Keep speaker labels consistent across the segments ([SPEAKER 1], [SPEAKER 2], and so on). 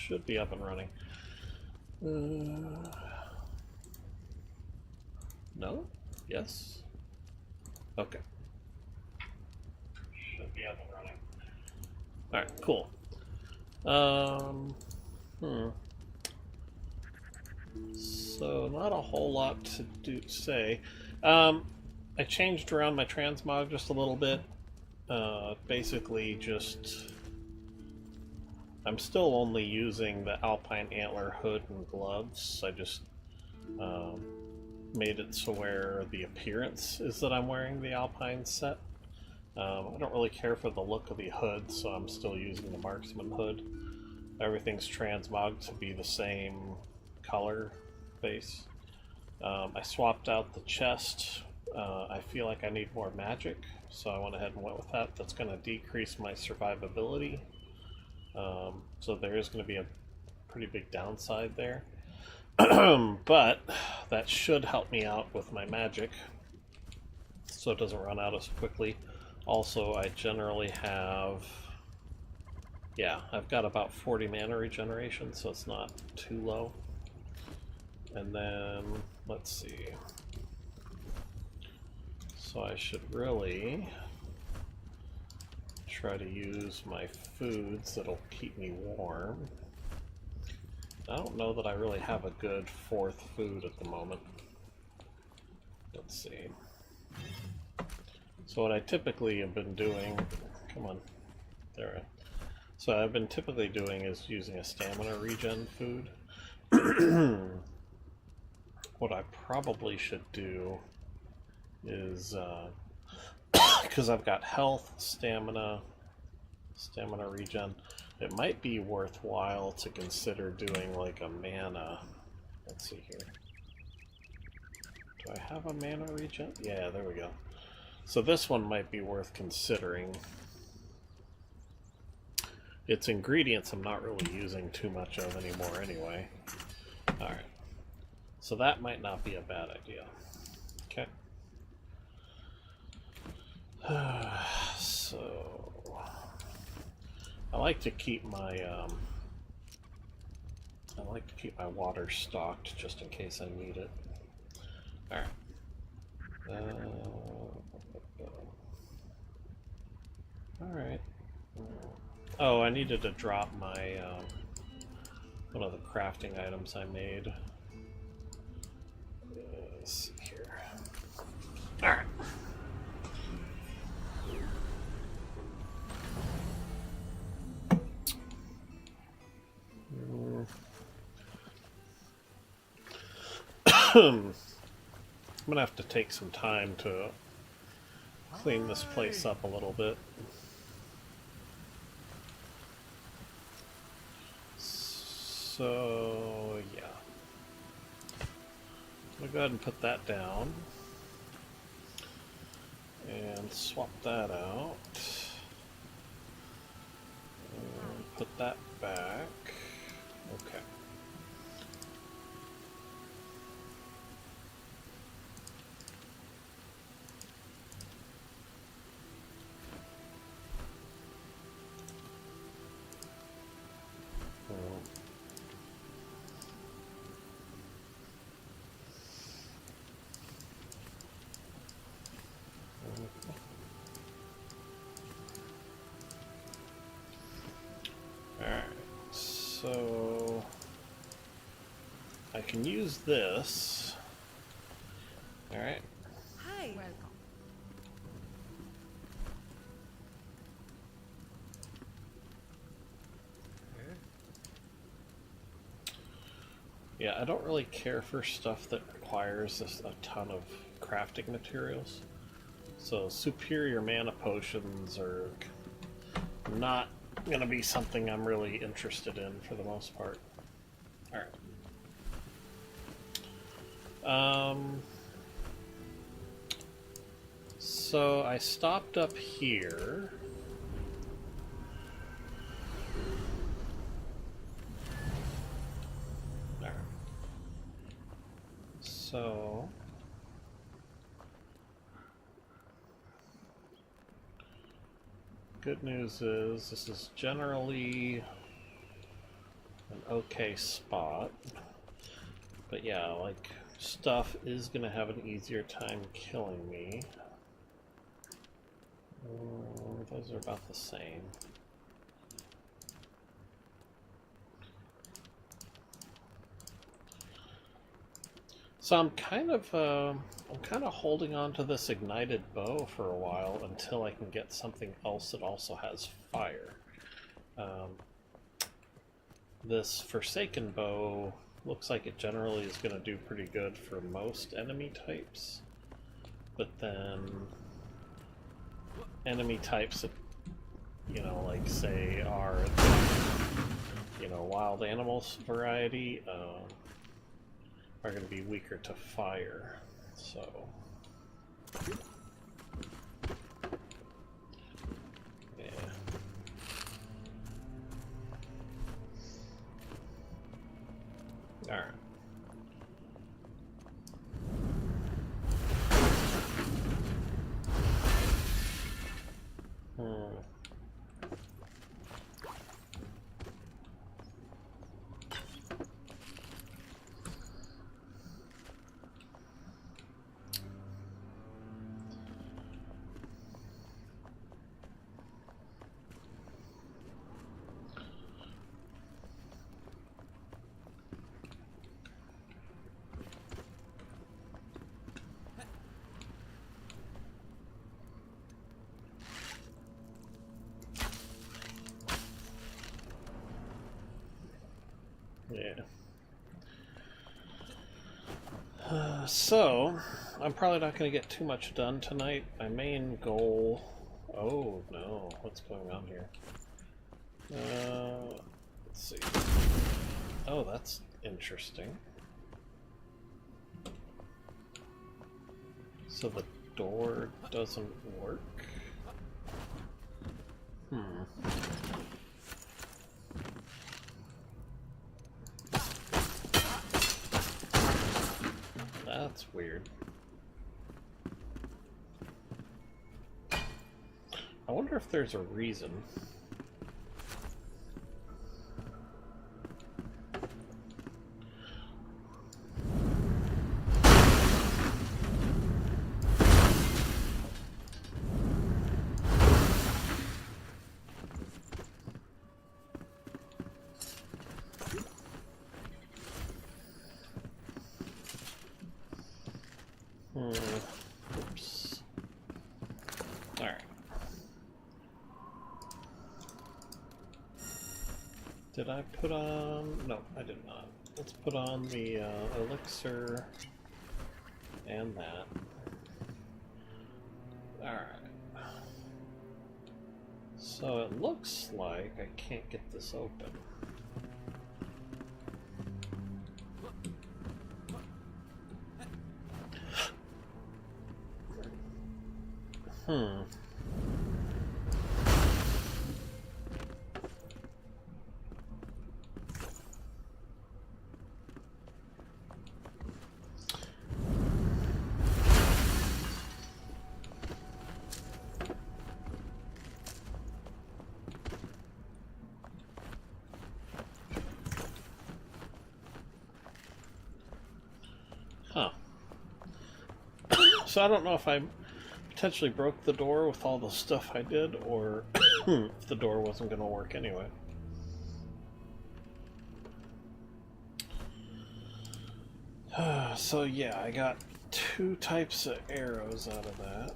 [SPEAKER 1] should be up and running. No? Yes? Okay. Should be up and running. Alright, cool. So not a whole lot to say. I changed around my transmog just a little bit. Basically just... I'm still only using the Alpine Antler hood and gloves. I just made it so where the appearance is that I'm wearing the Alpine set. I don't really care for the look of the hood, so I'm still using the Marksman hood. Everything's transmogged to be the same color base. I swapped out the chest. I feel like I need more magic, so I went ahead and went with that. That's going to decrease my survivability. So there is going to be a pretty big downside there. But that should help me out with my magic, so it doesn't run out as quickly. Also, I generally have... Yeah, I've got about 40 mana regeneration, so it's not too low. And then, let's see. So I should really try to use my foods that'll keep me warm. I don't know that I really have a good fourth food at the moment. Let's see. So what I typically have been doing... Come on. There. So I've been typically doing is using a stamina regen food. What I probably should do is, because I've got health, stamina regen, it might be worthwhile to consider doing like a mana. Let's see here. Do I have a mana regen? Yeah, there we go. So this one might be worth considering. Its ingredients I'm not really using too much of anymore anyway. Alright. So that might not be a bad idea. Okay. So I like to keep my water stocked just in case I need it. All right. All right. Oh, I needed to drop my one of the crafting items I made. Let's see here. All right. I'm gonna have to take some time to clean this place up a little bit. So yeah, I'm gonna go ahead and put that down and swap that out and put that back. Okay. Alright, so I can use this. Alright.
[SPEAKER 2] Hi. Welcome.
[SPEAKER 1] Yeah, I don't really care for stuff that requires a ton of crafting materials. So superior mana potions are not going to be something I'm really interested in for the most part. Alright. So I stopped up here. Alright. So good news is this is generally an okay spot. But yeah, like, stuff is gonna have an easier time killing me. Those are about the same. So I'm kind of holding on to this ignited bow for a while until I can get something else that also has fire. This Forsaken bow looks like it generally is going to do pretty good for most enemy types, but then enemy types that, you know, like say are, you know, wild animals variety, are going to be weaker to fire, so... yeah. Alright. Yeah. So, I'm probably not going to get too much done tonight. My main goal... Oh, no. What's going on here? Let's see. Oh, that's interesting. So the door doesn't work? That's weird. I wonder if there's a reason. Oops. Alright. Did I put on... No, I did not. Let's put on the elixir and that. Alright. So it looks like I can't get this open. So I don't know if I potentially broke the door with all the stuff I did, or if the door wasn't going to work anyway. So yeah, I got 2 types of arrows out of that.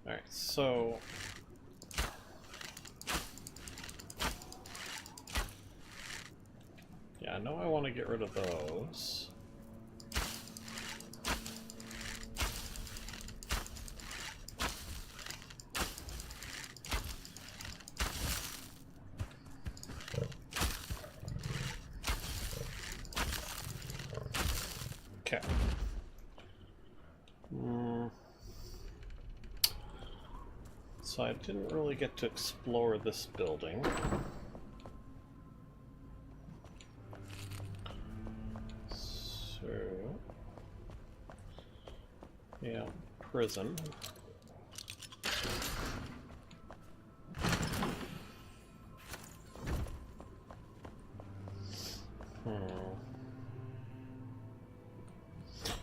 [SPEAKER 1] Alright, so... yeah, I know I want to get rid of those. Okay. So I didn't really get to explore this building. So... yeah, prison.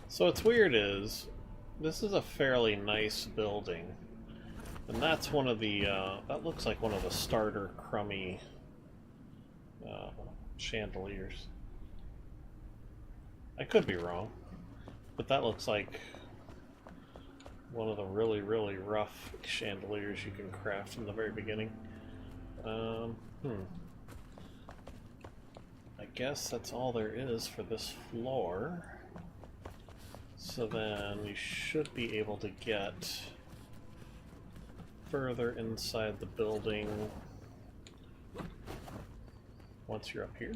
[SPEAKER 1] So what's weird is, this is a fairly nice building, and that's one of the, that looks like one of the starter crummy chandeliers. I could be wrong, but that looks like one of the really, really rough chandeliers you can craft from the very beginning. I guess that's all there is for this floor. So then you should be able to get further inside the building once you're up here.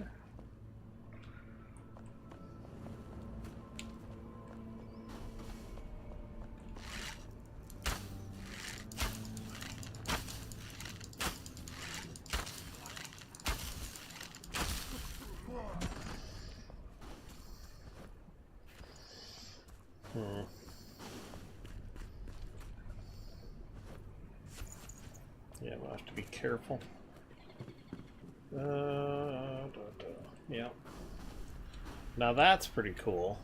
[SPEAKER 1] Yeah, we'll have to be careful. Yeah. Now that's pretty cool.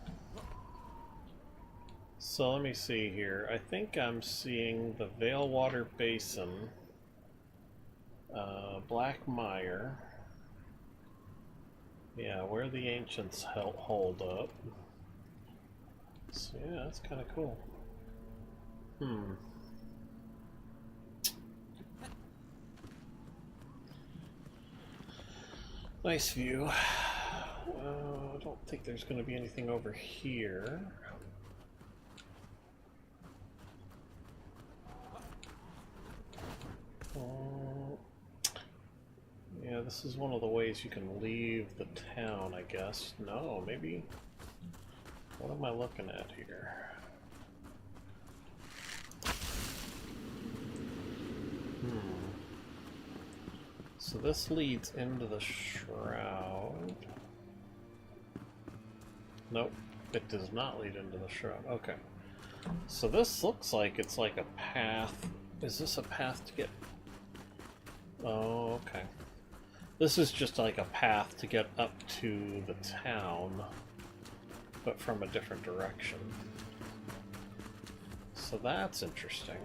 [SPEAKER 1] So let me see here. I think I'm seeing the Veilwater Basin, Black Mire. Yeah, where the ancients hold up. So yeah, that's kind of cool. Nice view. I don't think there's going to be anything over here. Yeah, this is one of the ways you can leave the town, I guess. No, maybe... what am I looking at here? So this leads into the Shroud. Nope, it does not lead into the Shroud. Okay. So this looks like it's like a path. Is this a path to get... oh, okay. This is just like a path to get up to the town, but from a different direction. So that's interesting.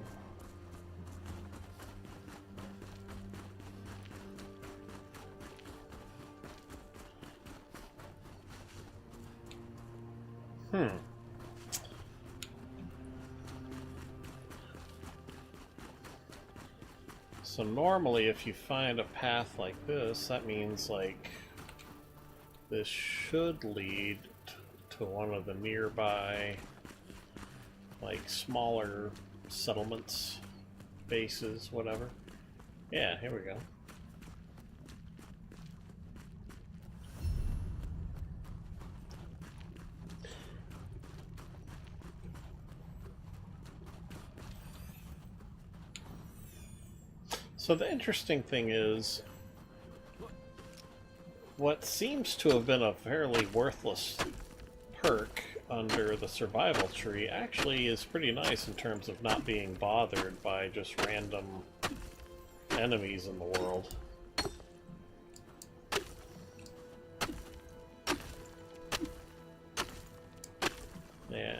[SPEAKER 1] So normally if you find a path like this, that means like this should lead to one of the nearby like smaller settlements, bases, whatever. Yeah, here we go. So the interesting thing is, what seems to have been a fairly worthless perk under the survival tree actually is pretty nice in terms of not being bothered by just random enemies in the world. Yeah.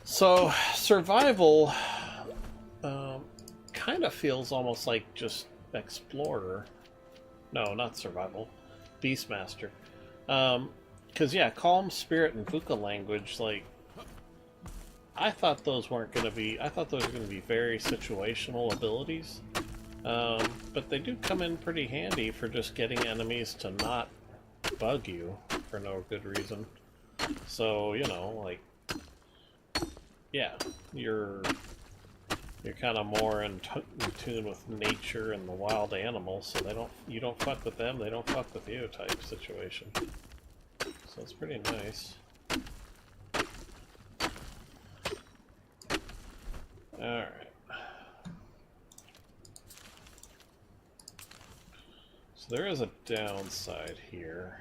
[SPEAKER 1] So, survival kind of feels almost like just Explorer. No, not survival. Beastmaster. Because, yeah, Calm Spirit and Vuka language, like, I thought those weren't going to be... I thought those were going to be very situational abilities. But they do come in pretty handy for just getting enemies to not bug you for no good reason. So, you know, like, yeah, you're kind of more in tune with nature and the wild animals, so you don't fuck with them, they don't fuck with you type situation. So it's pretty nice. Alright. So there is a downside here.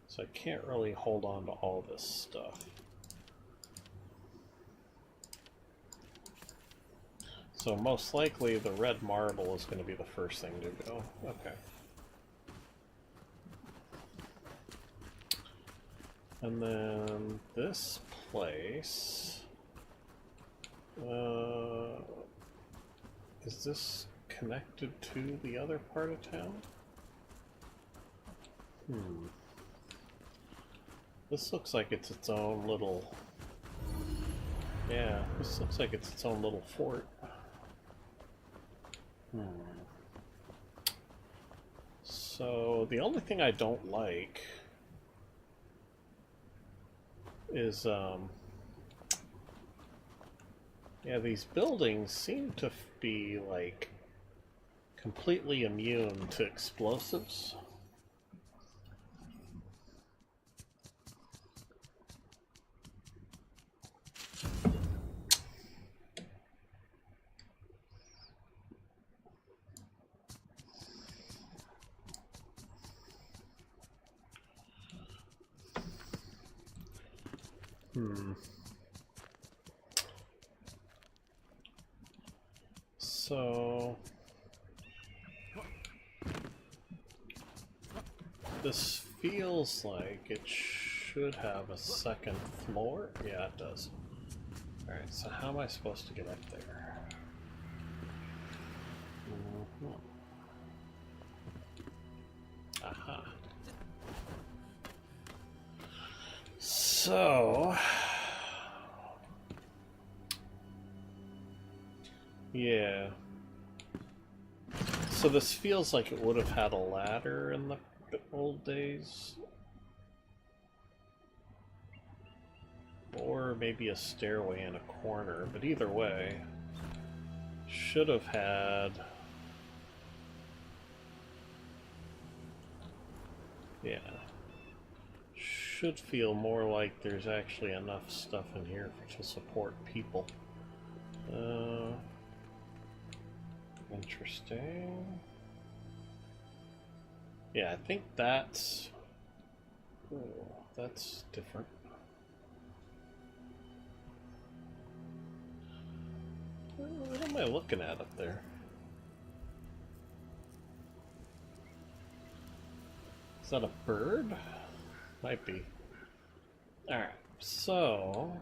[SPEAKER 1] So I can't really hold on to all this stuff. So most likely the red marble is going to be the first thing to go. Okay. And then this place... is this connected to the other part of town? This looks like it's its own little... Yeah, this looks like it's its own little fort. So, the only thing I don't like is, yeah, these buildings seem to be, like, completely immune to explosives. So... this feels like it should have a second floor. Yeah, it does. Alright, so how am I supposed to get up there? Aha. So... yeah. So this feels like it would have had a ladder in the old days. Or maybe a stairway in a corner, but either way, should have had... yeah. Should feel more like there's actually enough stuff in here to support people. Interesting. Yeah, I think that's... ooh, that's different. What am I looking at up there? Is that a bird? Might be. Alright, so...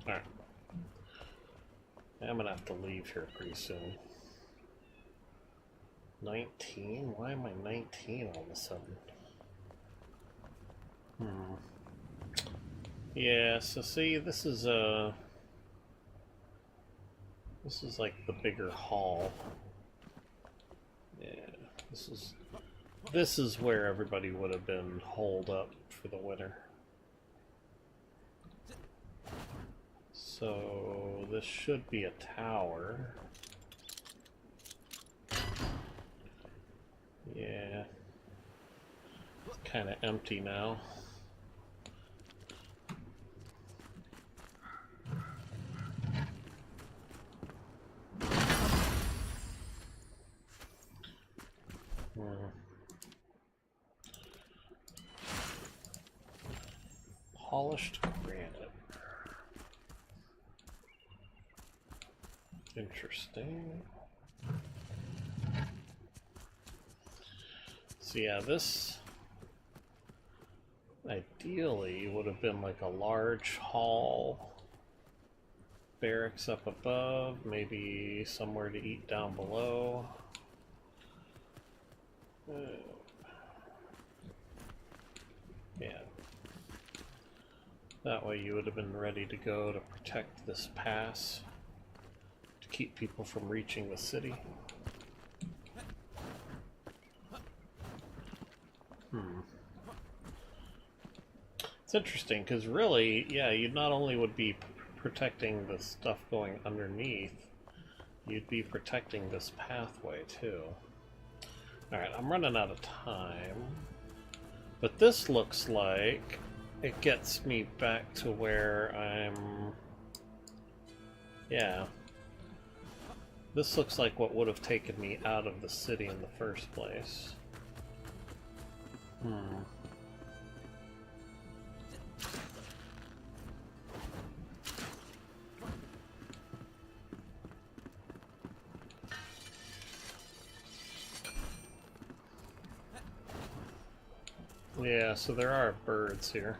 [SPEAKER 1] alright. I'm gonna have to leave here pretty soon. 19? Why am I 19 all of a sudden? Yeah, so see, this is like the bigger hall. Yeah, this is where everybody would have been holed up for the winter. So this should be a tower. Yeah. Kind of empty now. Polished granite. Interesting. So yeah, this ideally would have been like a large hall, barracks up above, maybe somewhere to eat down below. Yeah. That way you would have been ready to go to protect this pass, to keep people from reaching the city. It's interesting, because really, yeah, you not only would be protecting the stuff going underneath, you'd be protecting this pathway, too. Alright, I'm running out of time. But this looks like it gets me back to where I'm... Yeah. This looks like what would have taken me out of the city in the first place. Yeah, so there are birds here.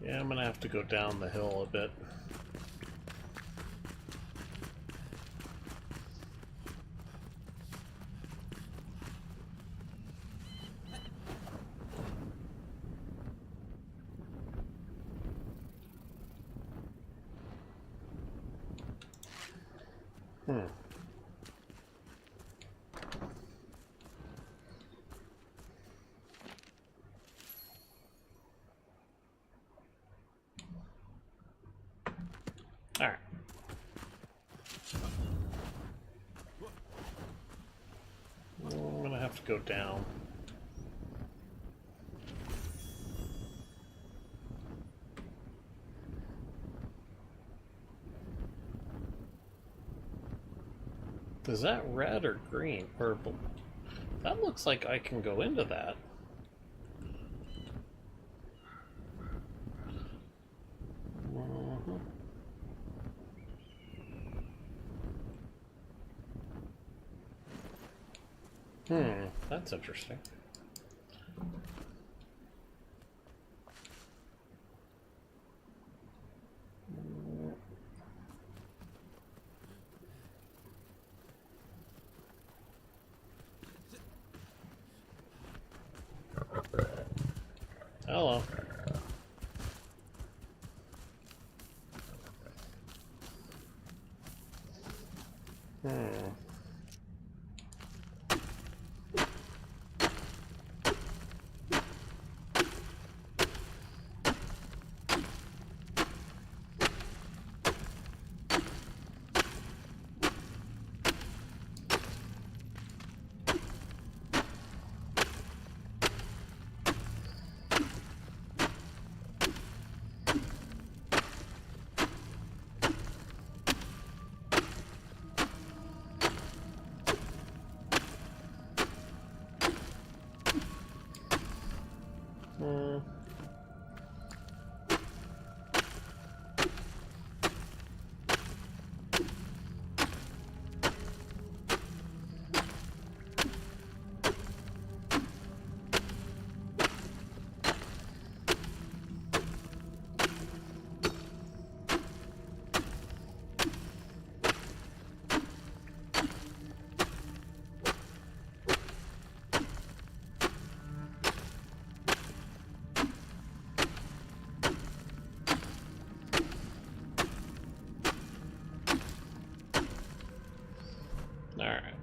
[SPEAKER 1] Yeah, I'm gonna have to go down the hill a bit. Alright. I'm gonna have to go down. Is that red or green? Purple. That looks like I can go into that. That's interesting. Hello. Alright.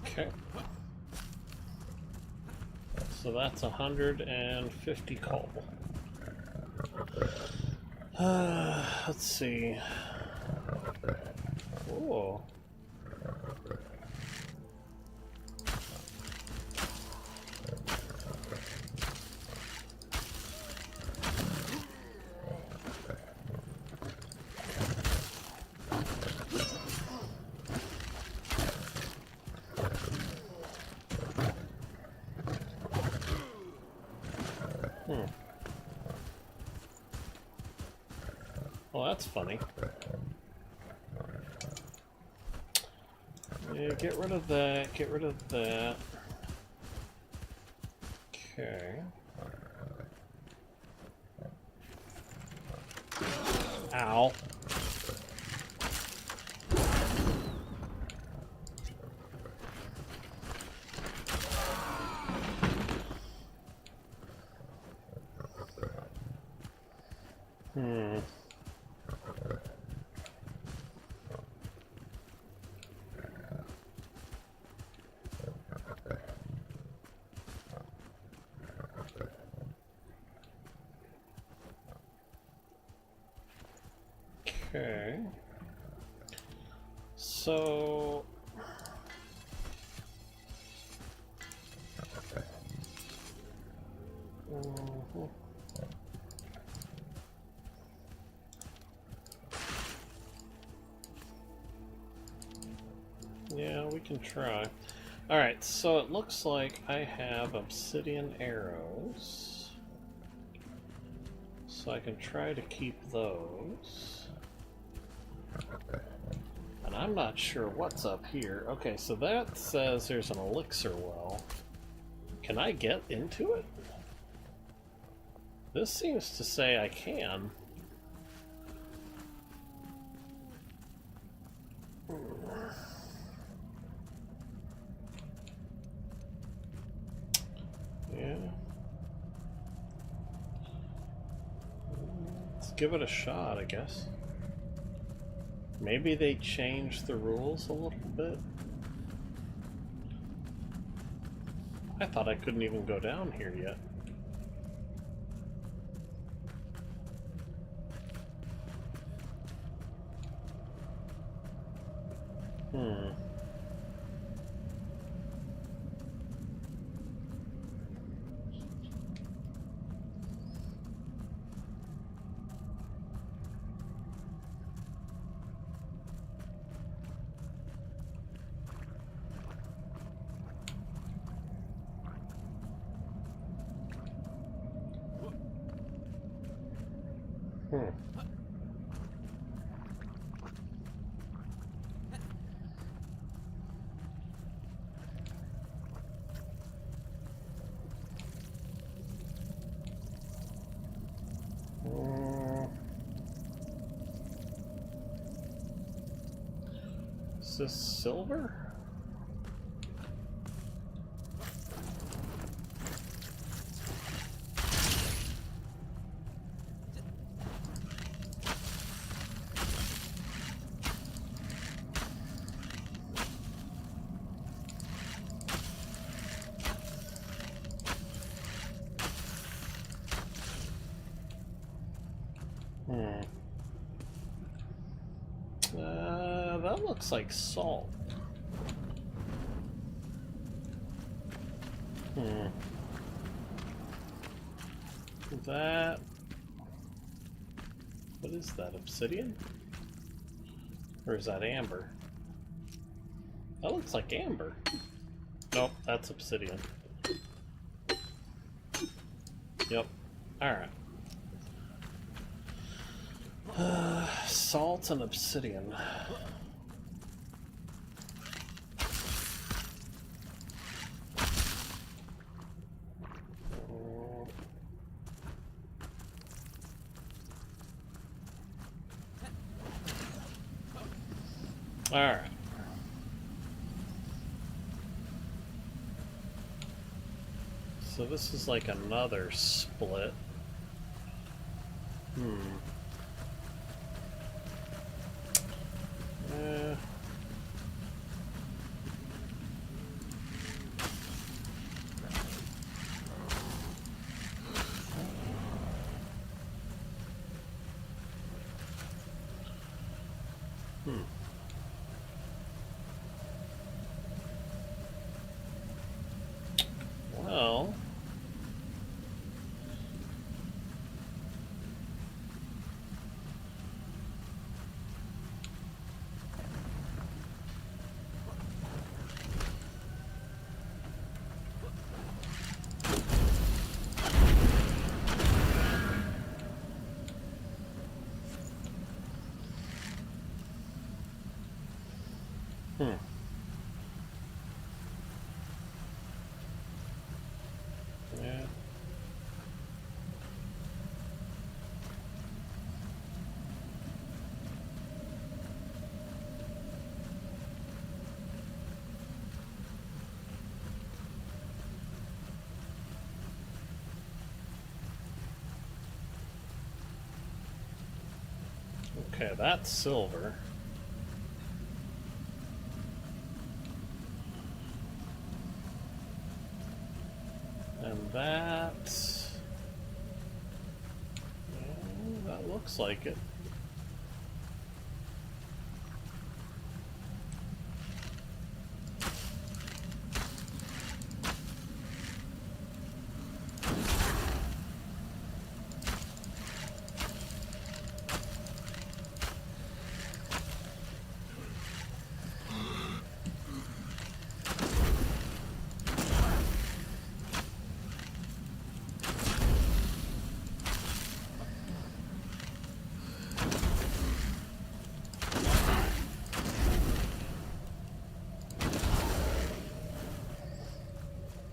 [SPEAKER 1] Okay. So that's 150 coal. Let's see. Oh. Well, that's funny. Yeah, get rid of that, get rid of that. Okay. Ow. Okay. So... Yeah, we can try. Alright, so it looks like I have obsidian arrows. So I can try to keep those. And I'm not sure what's up here. Okay, so that says there's an elixir well. Can I get into it? This seems to say I can. Yeah. Let's give it a shot, I guess. Maybe they changed the rules a little bit. I thought I couldn't even go down here yet. Is this silver? That looks like salt. That... What is that, obsidian? Or is that amber? That looks like amber. Nope, that's obsidian. Yep. Alright. Salt and obsidian. Alright. So this is like another split. Hmm. Well... Hmm. Yeah. Okay, that's silver. And that... yeah, that looks like it.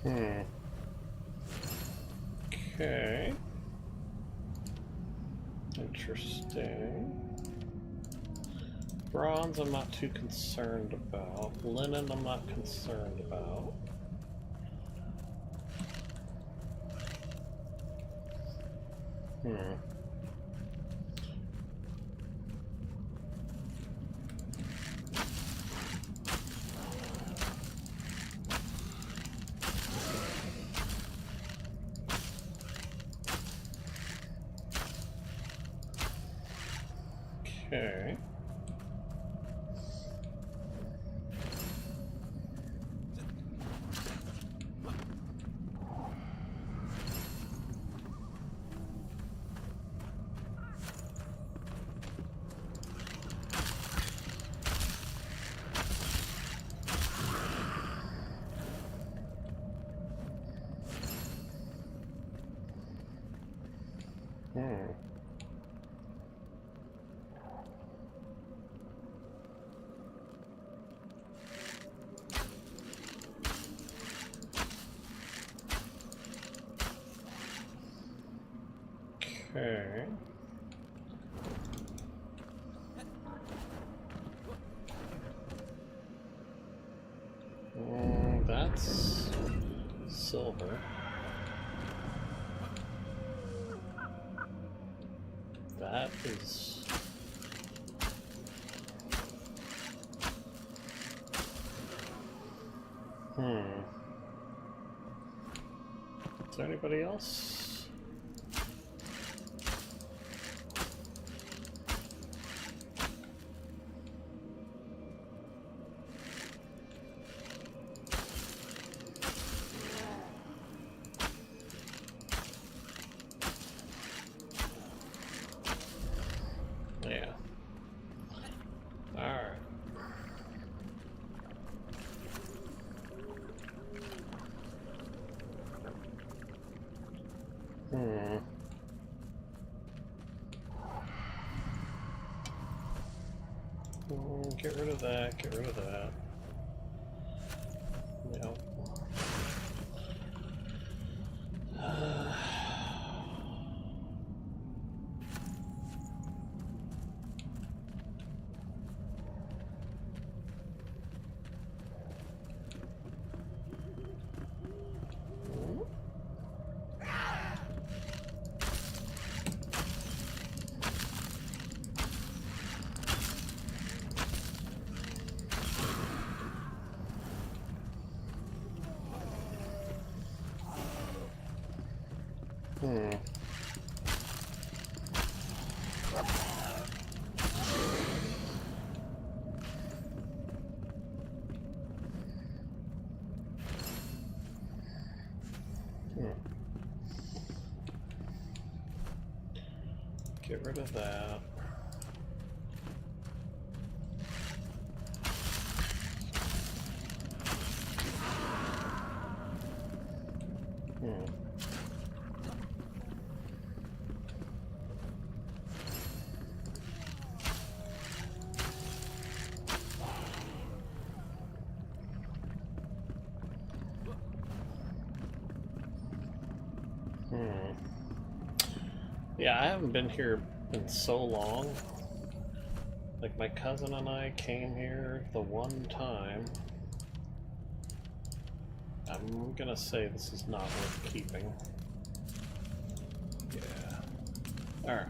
[SPEAKER 1] Hmm. Okay. Interesting. Bronze I'm not too concerned about. Linen I'm not concerned about. Hmm. Okay. Hmm. Okay. That's silver. That is... Hmm. Is there anybody else? Yeah. Alright. Hmm. Get rid of that, get rid of that. Yep. Hmm. Get rid of that. Yeah, I haven't been here in so long. Like, my cousin and I came here the one time. I'm gonna say this is not worth keeping. Yeah. Alright.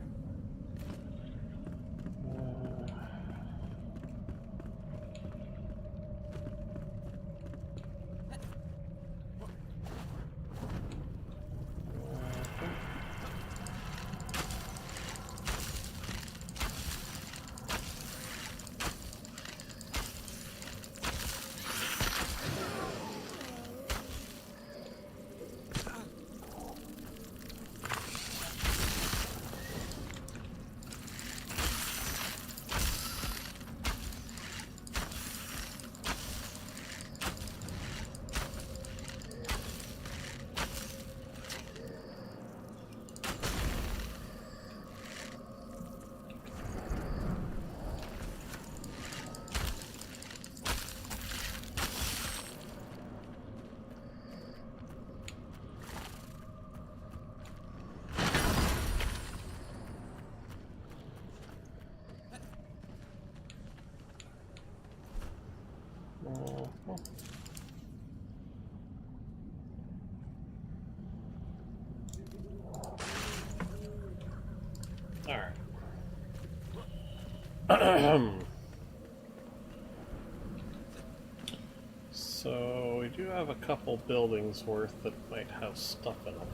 [SPEAKER 1] So we do have a couple buildings worth that might have stuff in them.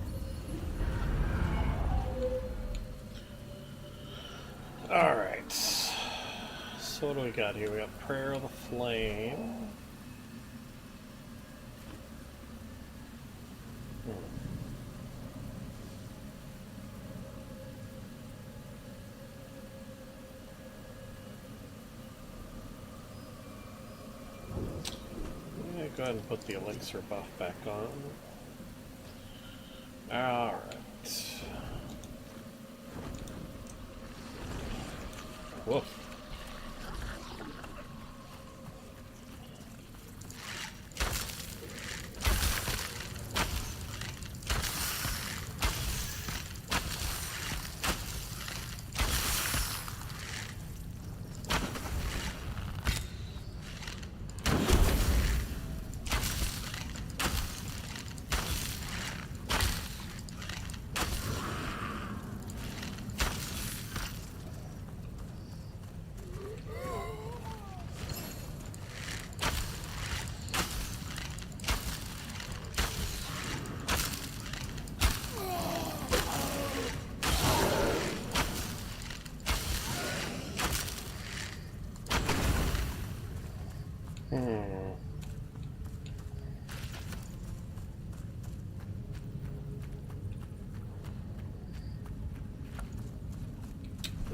[SPEAKER 1] Alright. So what do we got here? We got Prayer of the Flame. Go ahead and put the elixir buff back on. Alright. Woof.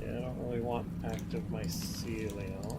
[SPEAKER 1] Yeah, I don't really want active mycelium.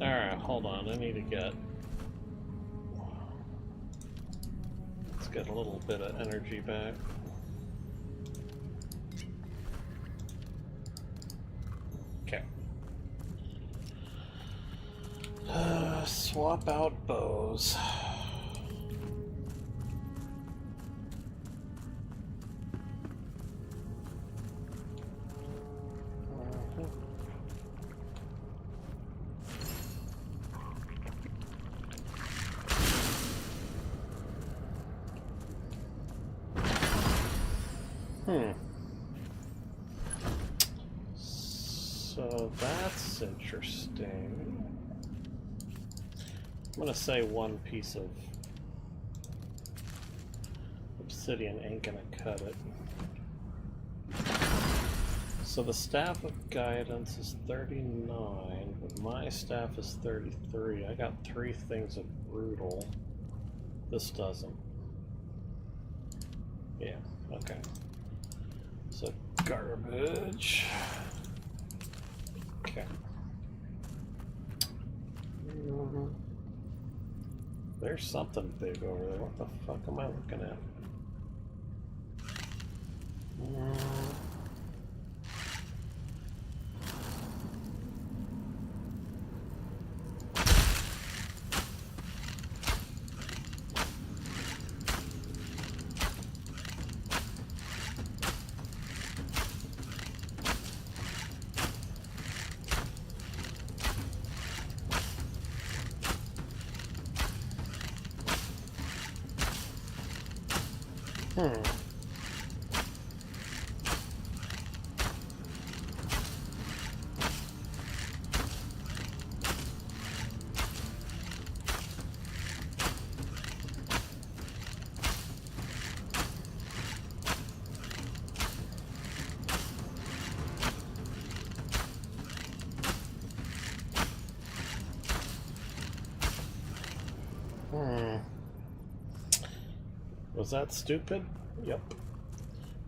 [SPEAKER 1] Alright, hold on, I need to get... Let's get a little bit of energy back. Okay. Swap out bows. So that's interesting. I'm gonna say one piece of obsidian ain't gonna cut it. So the Staff of Guidance is 39, but my staff is 33. I got 3 things of Brutal. This doesn't. Yeah, okay. So garbage. Okay. There's something big over there. What the fuck am I looking at? Was that stupid? Yep.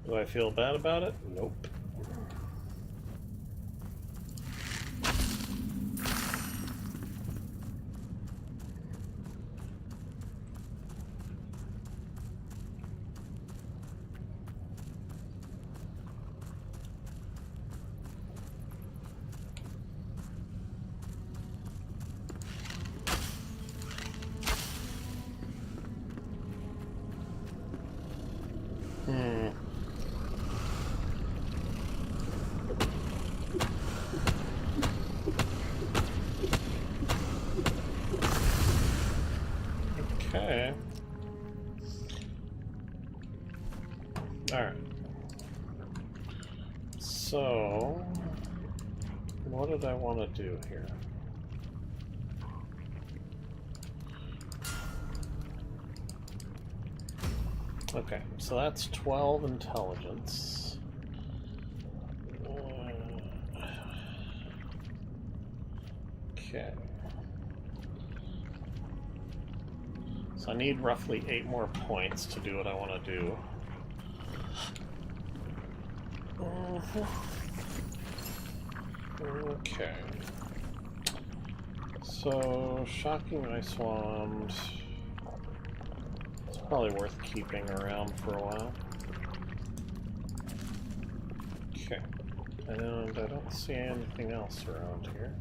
[SPEAKER 1] Do I feel bad about it? Nope. Okay. Alright. So, what did I want to do here? Okay, so that's 12 intelligence. Okay. So I need roughly 8 more points to do what I want to do. Okay. So, Shocking Ice Wand. It's probably worth keeping around for a while. Okay. And I don't see anything else around here.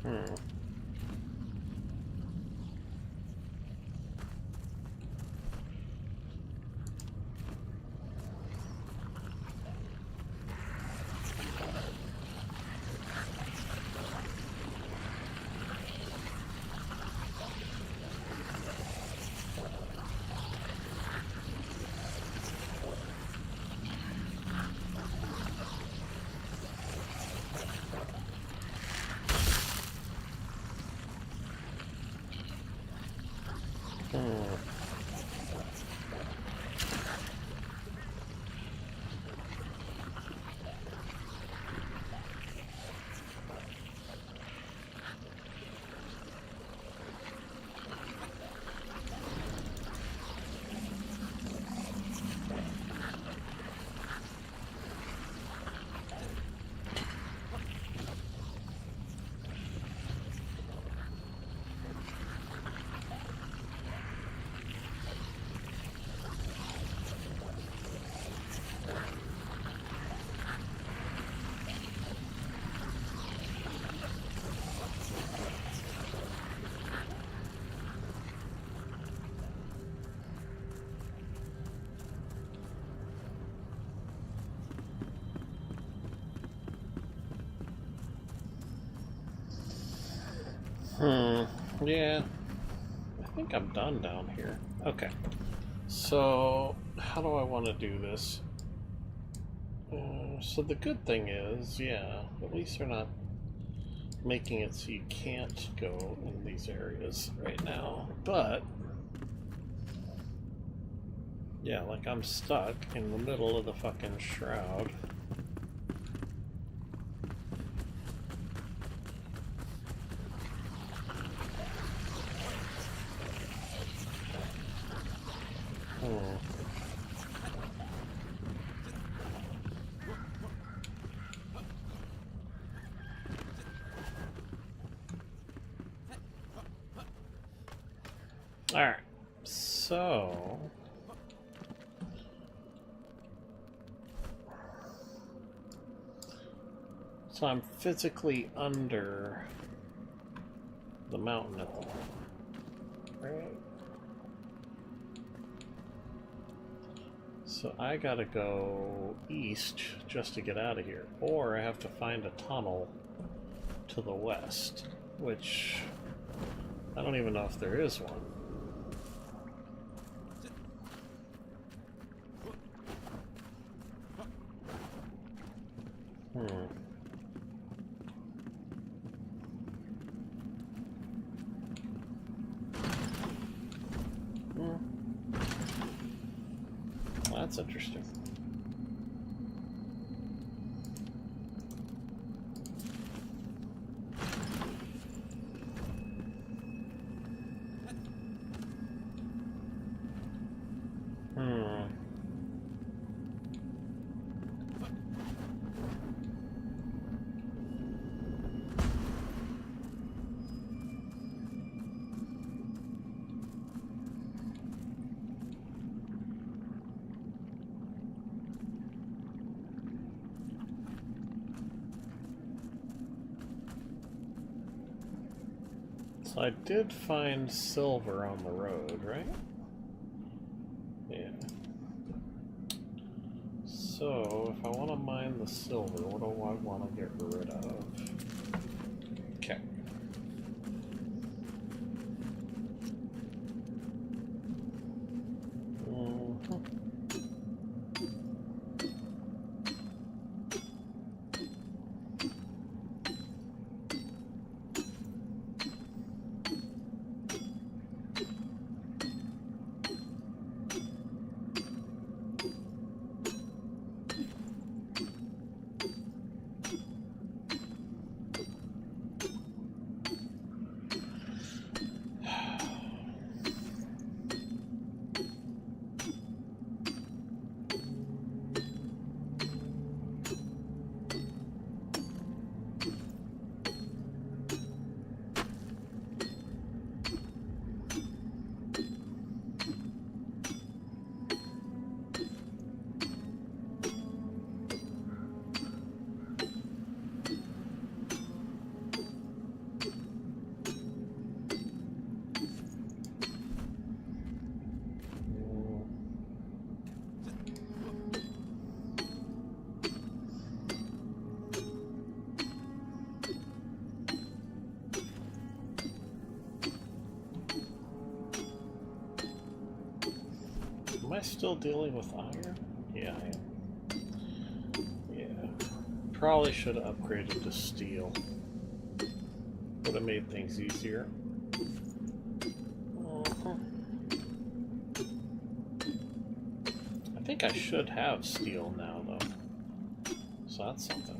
[SPEAKER 1] Hmm. Hmm. Yeah. I think I'm done down here. Okay. So, how do I want to do this? So the good thing is, yeah, at least they're not making it so you can't go in these areas right now. But, yeah, like I'm stuck in the middle of the fucking shroud. Alright, so I'm physically under the mountain at the moment, right? So I gotta go east just to get out of here, or I have to find a tunnel to the west, which I don't even know if there is one. That's interesting. So I did find silver on the road, right? Yeah. So, if I want to mine the silver, what do I want to get rid of? Okay. still dealing with iron? Yeah, I am. Yeah. Probably should have upgraded to steel. Would have made things easier. I think I should have steel now, though. So that's something.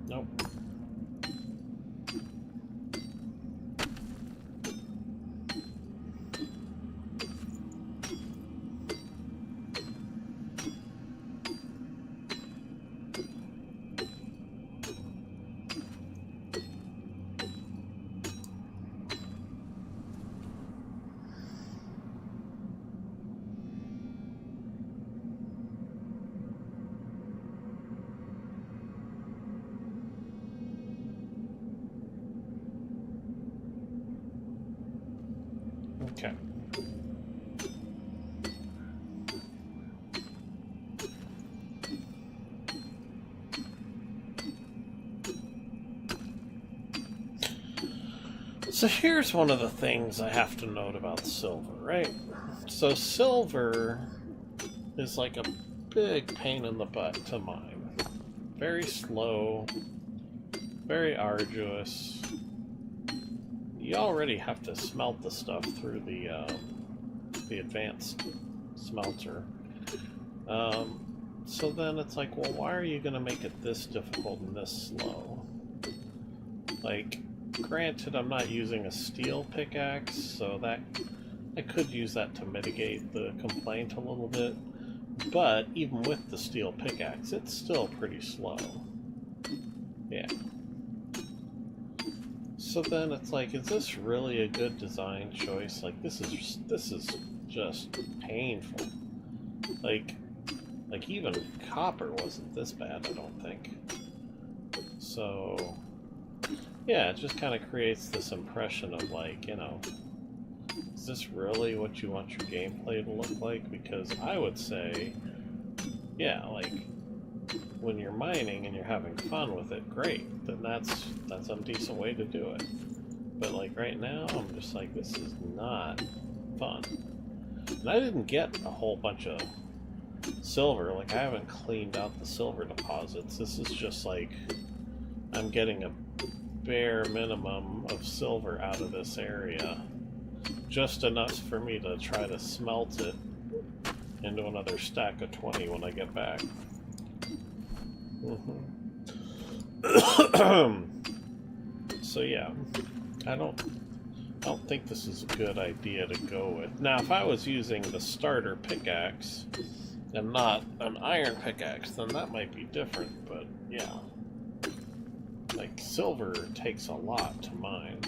[SPEAKER 1] Nope. Okay. So here's one of the things I have to note about silver, right? So silver is like a big pain in the butt to mine. Very slow, very arduous. You already have to smelt the stuff through the advanced smelter. So then it's like, well, why are you going to make it this difficult and this slow? Like, granted, I'm not using a steel pickaxe, so that I could use that to mitigate the complaint a little bit. But even with the steel pickaxe, it's still pretty slow. Yeah. So then it's like, is this really a good design choice? Like, this is just painful. Like even copper wasn't this bad, I don't think. So yeah, it just kind of creates this impression of like, you know, is this really what you want your gameplay to look like? Because I would say, yeah, like, when you're mining and you're having fun with it, great. Then that's a decent way to do it. But like right now, I'm just like, this is not fun. And I didn't get a whole bunch of silver. Like, I haven't cleaned out the silver deposits. This is just like, I'm getting a bare minimum of silver out of this area. Just enough for me to try to smelt it into another stack of 20 when I get back. So yeah, I don't think this is a good idea to go with. Now, if I was using the starter pickaxe and not an iron pickaxe, then that might be different, but yeah. Like, silver takes a lot to mine.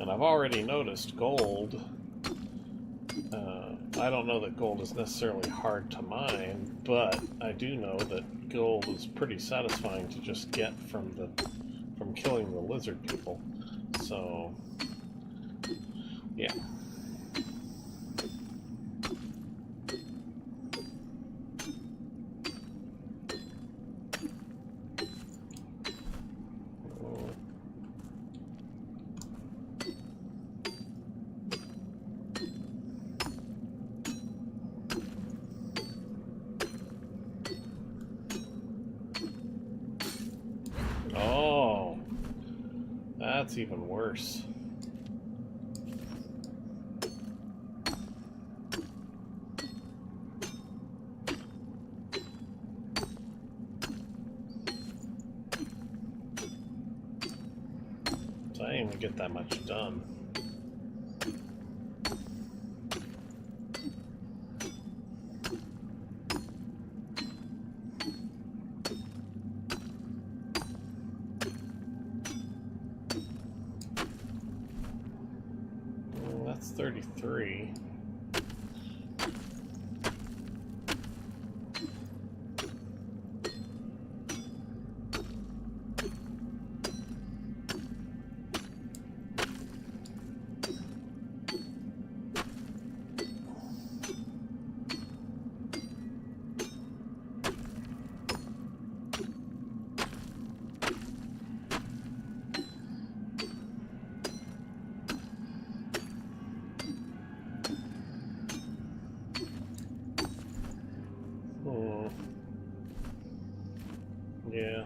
[SPEAKER 1] And I've already noticed gold. I don't know that gold is necessarily hard to mine, but I do know that gold is pretty satisfying to just get from killing the lizard people. So, yeah. Oh, that's even worse. So I didn't even get that much done. 3. Yeah.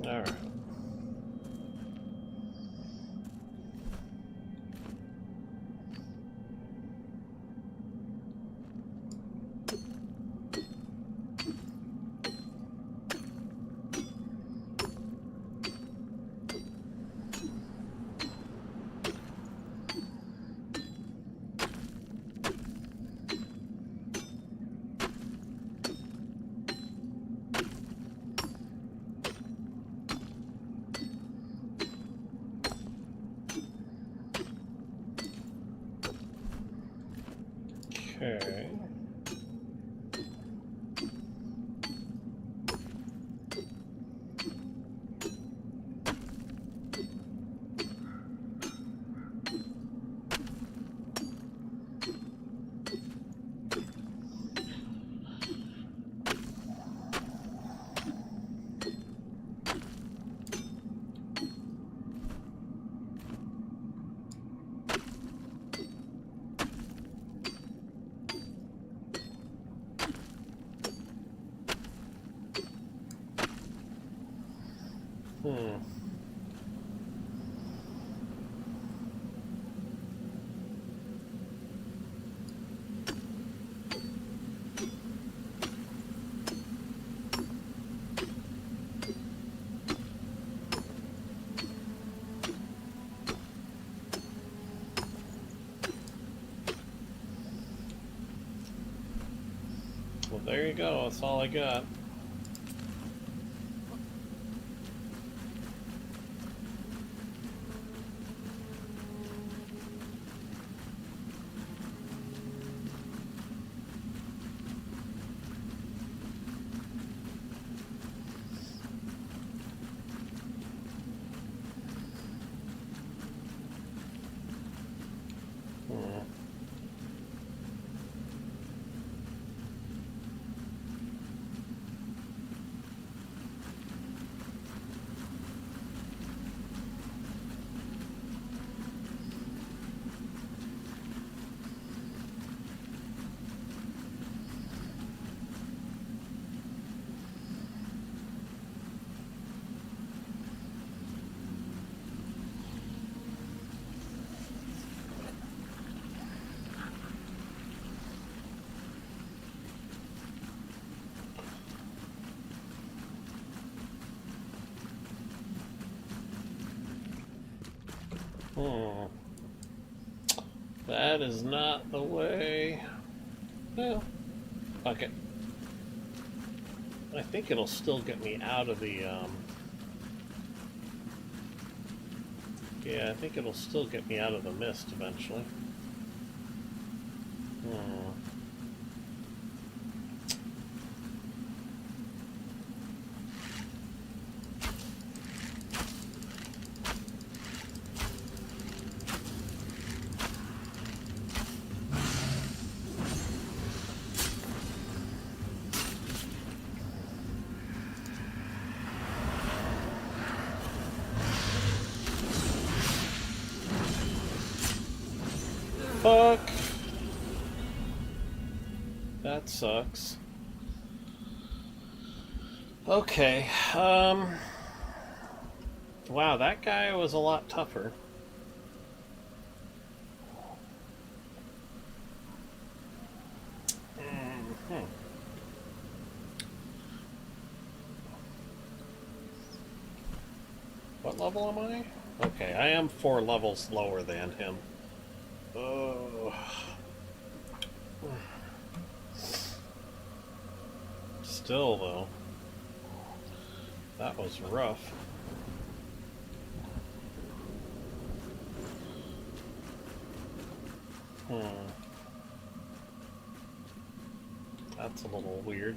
[SPEAKER 1] All right. Okay. Well, there you go. That's all I got. That is not the way. Well, fuck it. I think it'll still get me out of the, yeah, I think it'll still get me out of the mist eventually. Fuck. That sucks. Okay, wow, that guy was a lot tougher. What level am I? Okay, I am 4 levels lower than him. Oh. Still, though, that was rough. That's a little weird.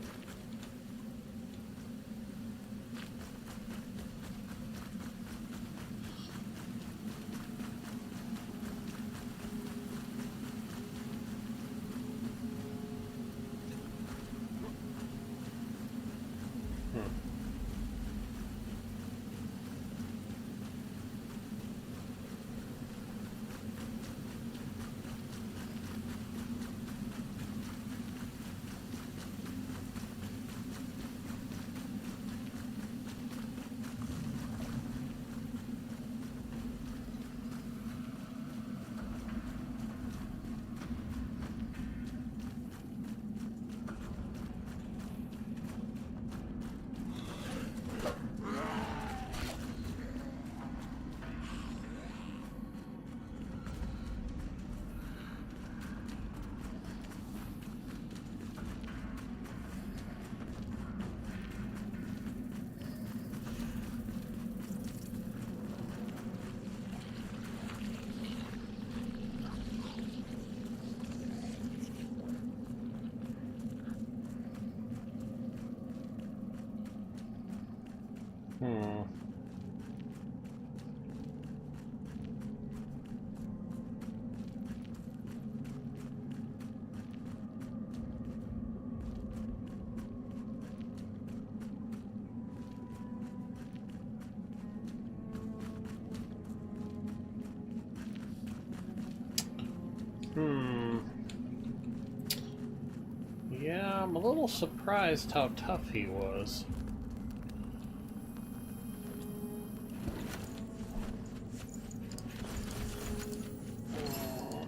[SPEAKER 1] Yeah, I'm a little surprised how tough he was.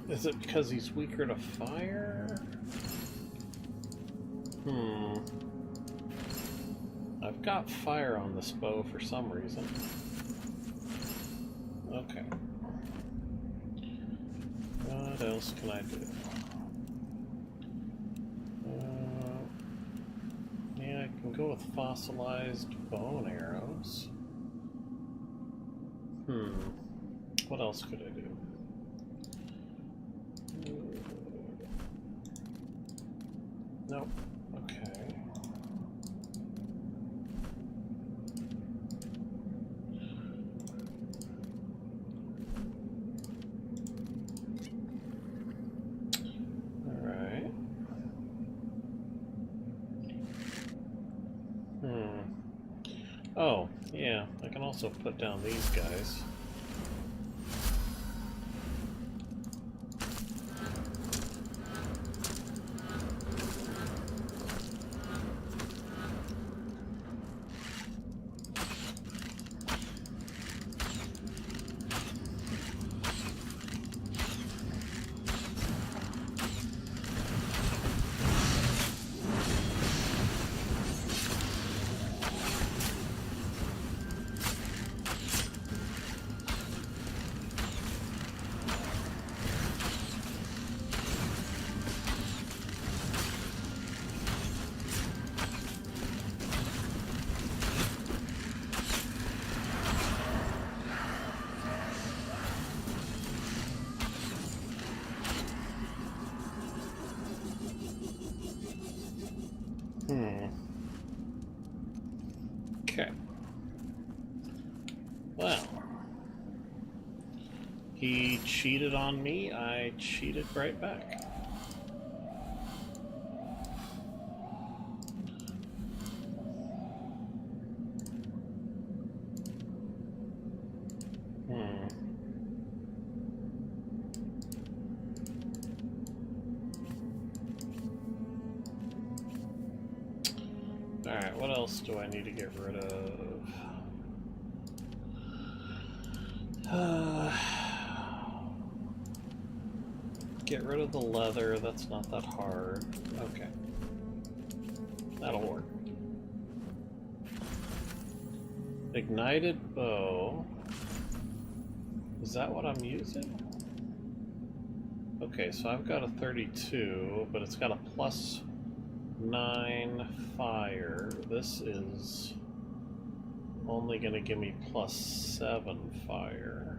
[SPEAKER 1] Is it because he's weaker to fire? I've got fire on this bow for some reason. Okay. What else can I do? Yeah, I can go with fossilized bone arrows. What else could I do? Nope. Okay. Alright. Oh, yeah, I can also put down these guys. Okay. Well, he cheated on me, I cheated right back. Alright, what else do I need to get rid of? Get rid of the leather, that's not that hard. Okay. That'll work. Ignited bow. that what I'm using? Okay, so I've got a 32, but it's got a +9 fire. This is only going to give me +7 fire.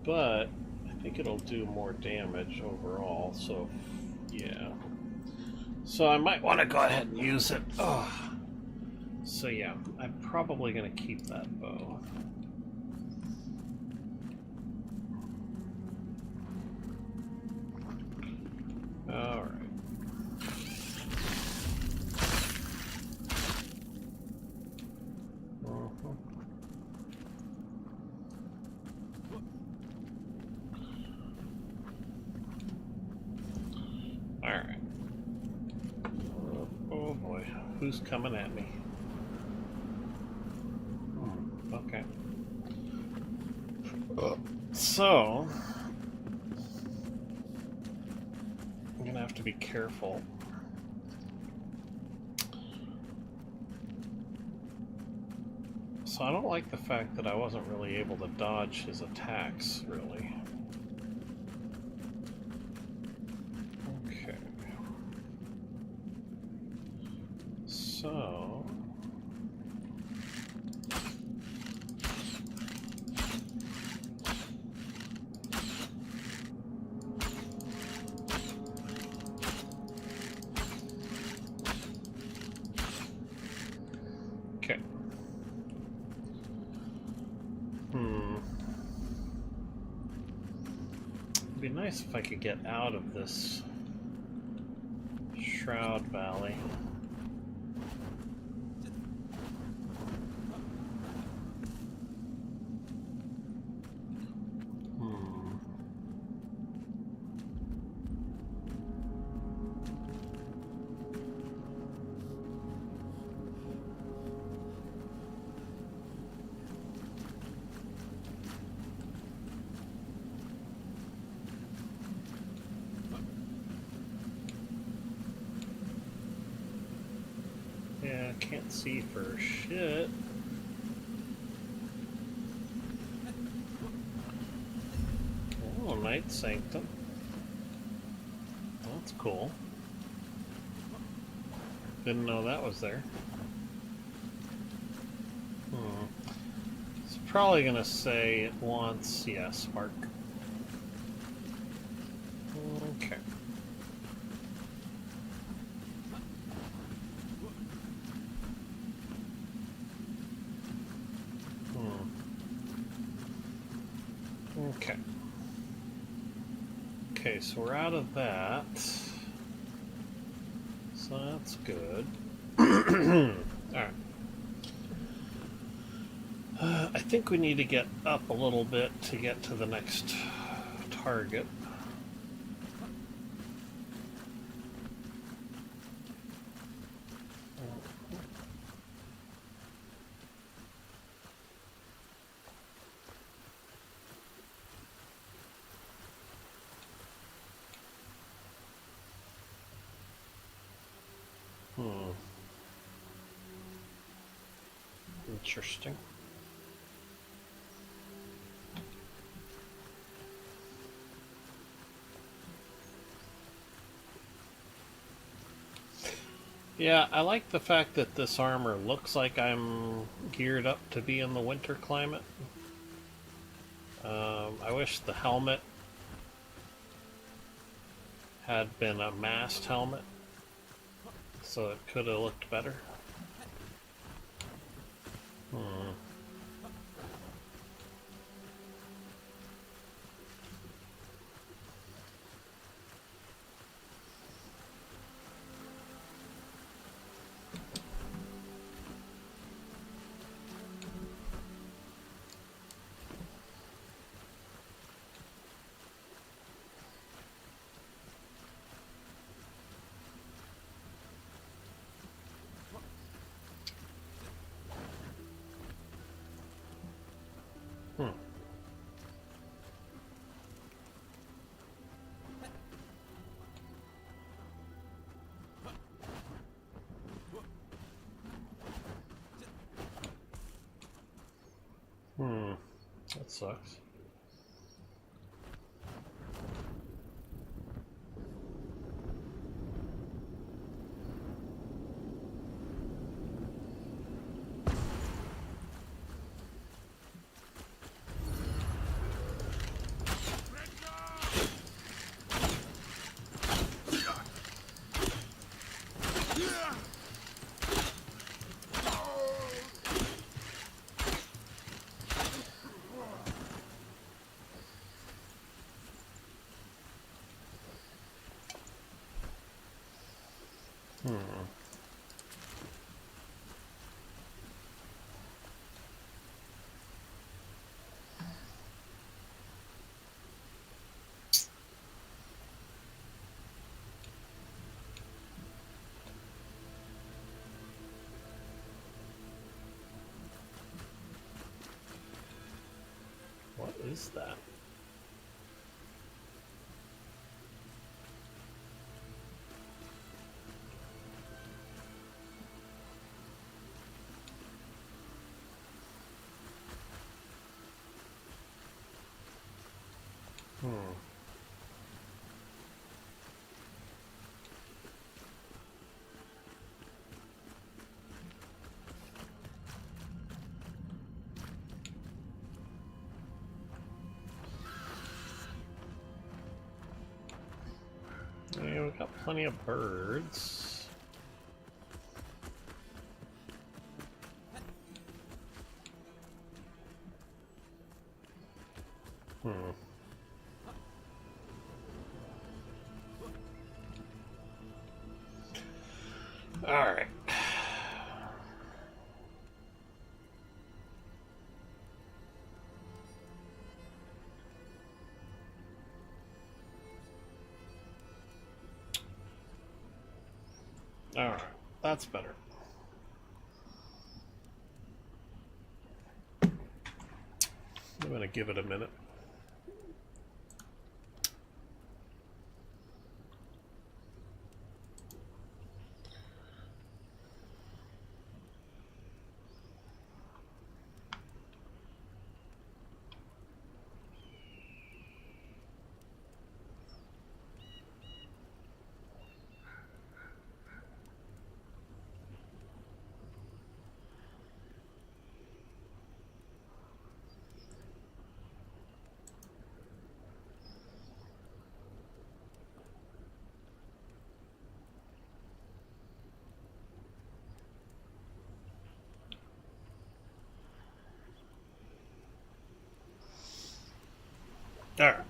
[SPEAKER 1] But I think it'll do more damage overall, so yeah. So I might want to go ahead and use it. Ugh. So yeah, I'm probably going to keep that bow. Alright. Alright. Oh boy, who's coming at me? Okay. So, I'm gonna have to be careful. So I don't like the fact that I wasn't really able to dodge his attacks, really. Okay. So... Okay. It'd be nice if I could get out of this Shroud Valley. Yeah, I can't see for shit. Oh, Night Sanctum. That's cool. Didn't know that was there. It's probably gonna say it wants, yeah, Spark. Okay. Okay. Okay, so we're out of that. So that's good. Alright. I think we need to get up a little bit to get to the next target. Interesting. Yeah, I like the fact that this armor looks like I'm geared up to be in the winter climate. I wish the helmet had been a mast helmet, so it could have looked better. Hmm, that sucks. What is that? Yeah, we've got plenty of birds. Alright. Alright, that's better. I'm gonna give it a minute. Alright.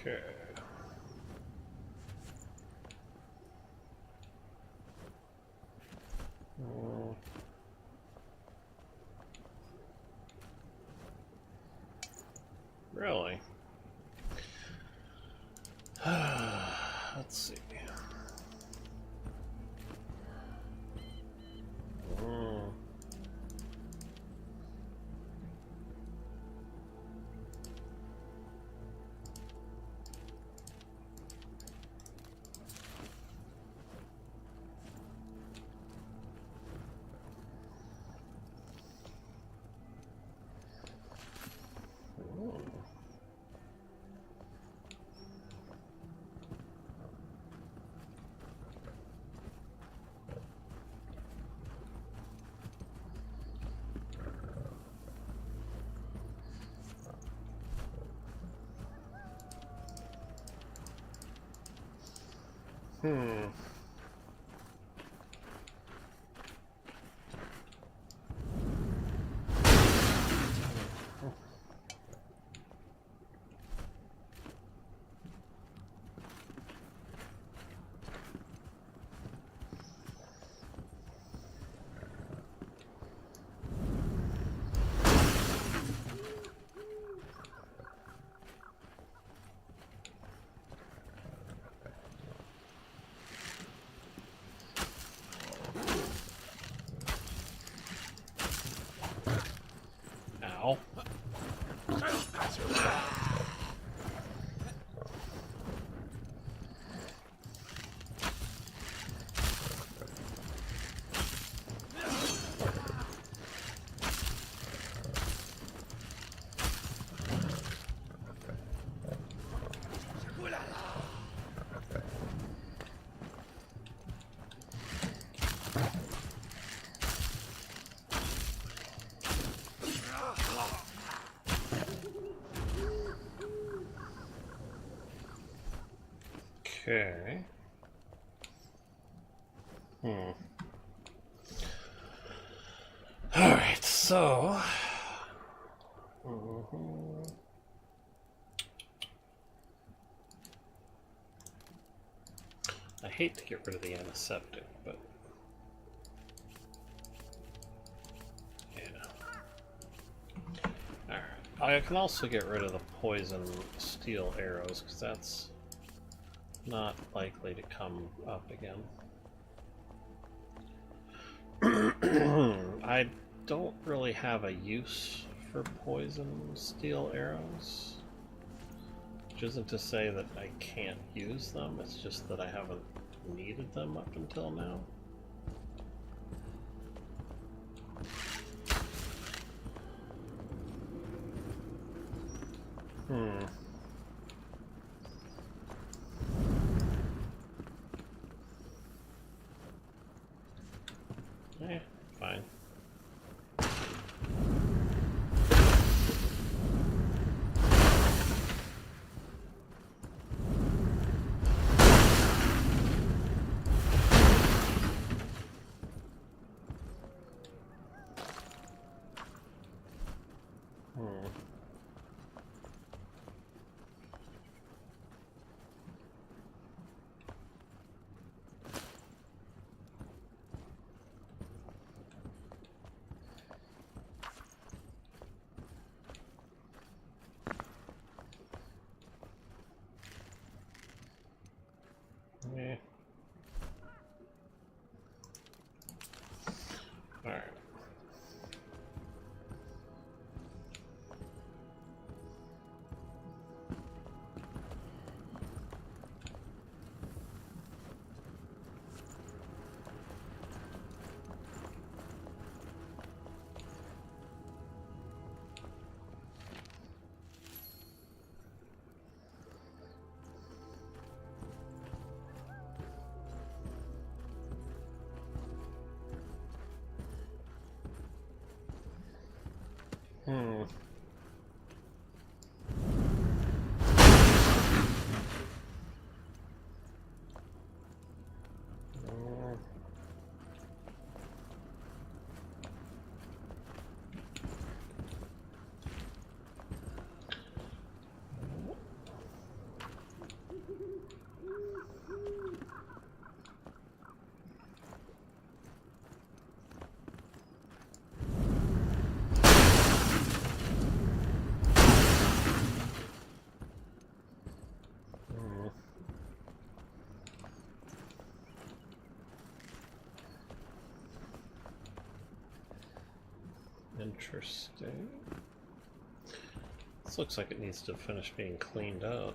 [SPEAKER 1] Okay. Really? Let's see. Okay. Alright, so... I hate to get rid of the antiseptic, but... yeah. Alright. I can also get rid of the poison steel arrows, because that's not likely to come up again. I don't really have a use for poison steel arrows. Which isn't to say that I can't use them, it's just that I haven't needed them up until now. Fine. Yeah. Alright. Interesting. This looks like it needs to finish being cleaned up.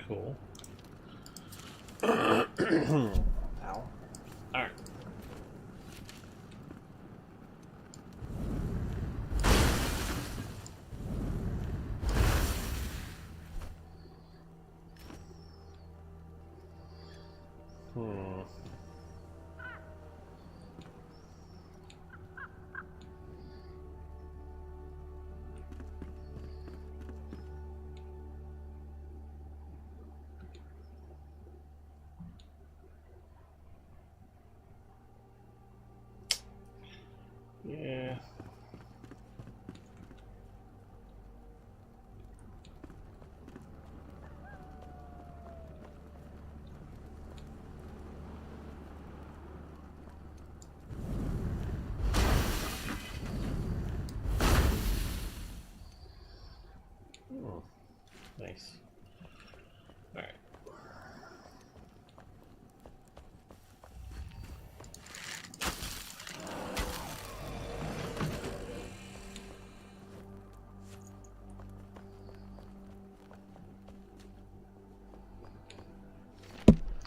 [SPEAKER 1] Cool. Ow. Alright. Hmm. Nice. Alright.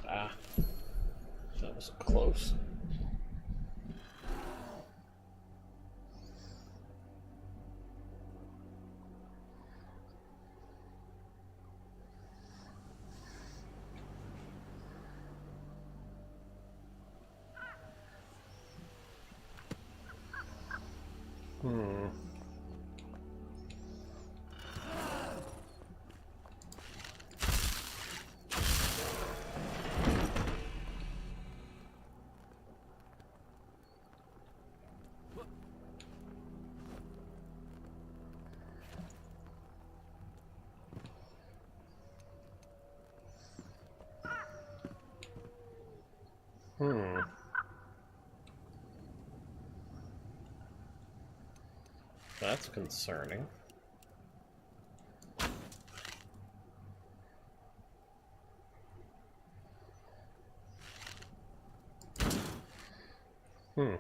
[SPEAKER 1] Ah. That was close. Hmm. Hmm. That's concerning. Hmm.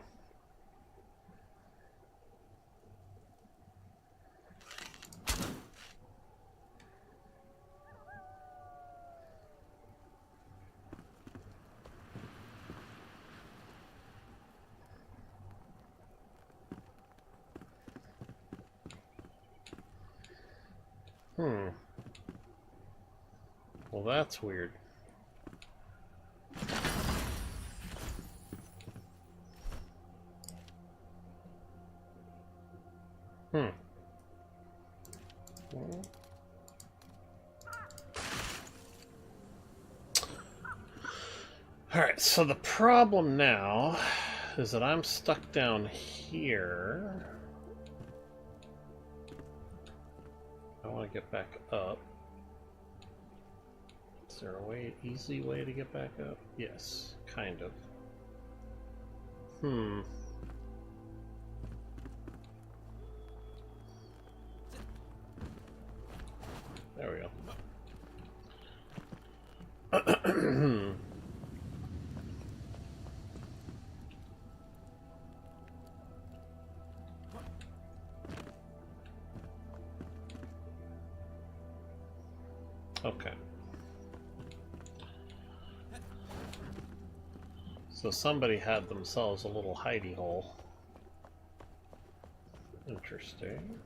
[SPEAKER 1] Hmm. Well, that's weird. Hmm. Alright, so the problem now is that I'm stuck down here. I want to get back up. Is there a easy way to get back up? Yes, kind of. Hmm. There we go. Okay. So somebody had themselves a little hidey hole. Interesting.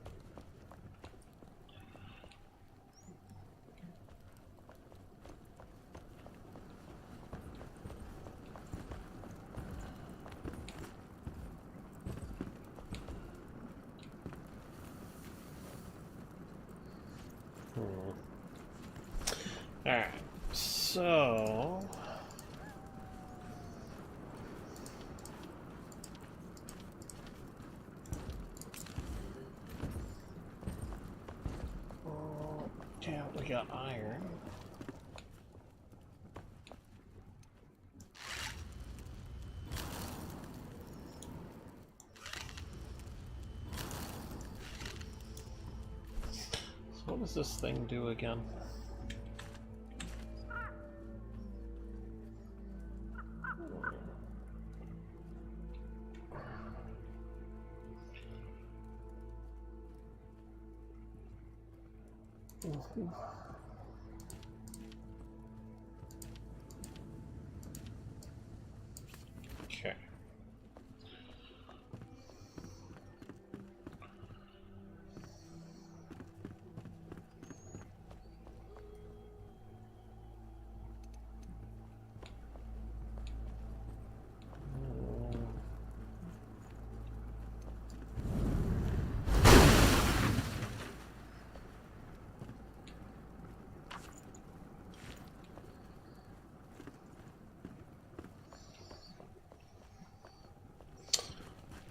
[SPEAKER 1] Alright, so... yeah, we got iron. So what does this thing do again? Okay.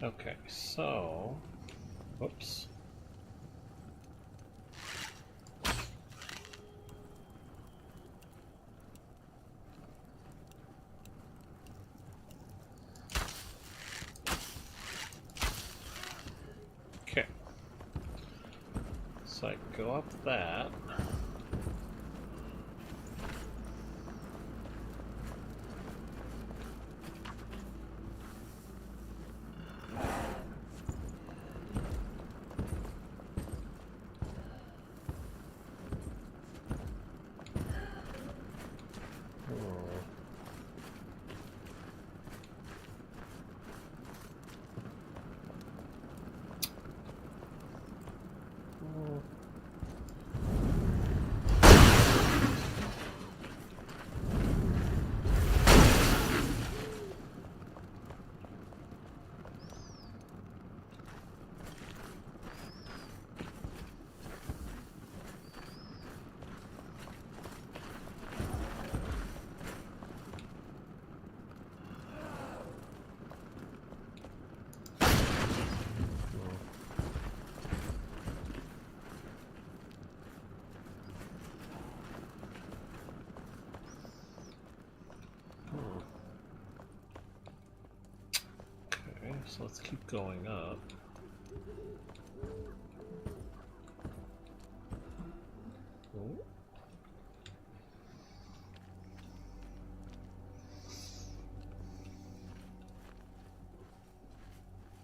[SPEAKER 1] Okay, so... Whoops. So I go up that. So let's keep going up. Oh.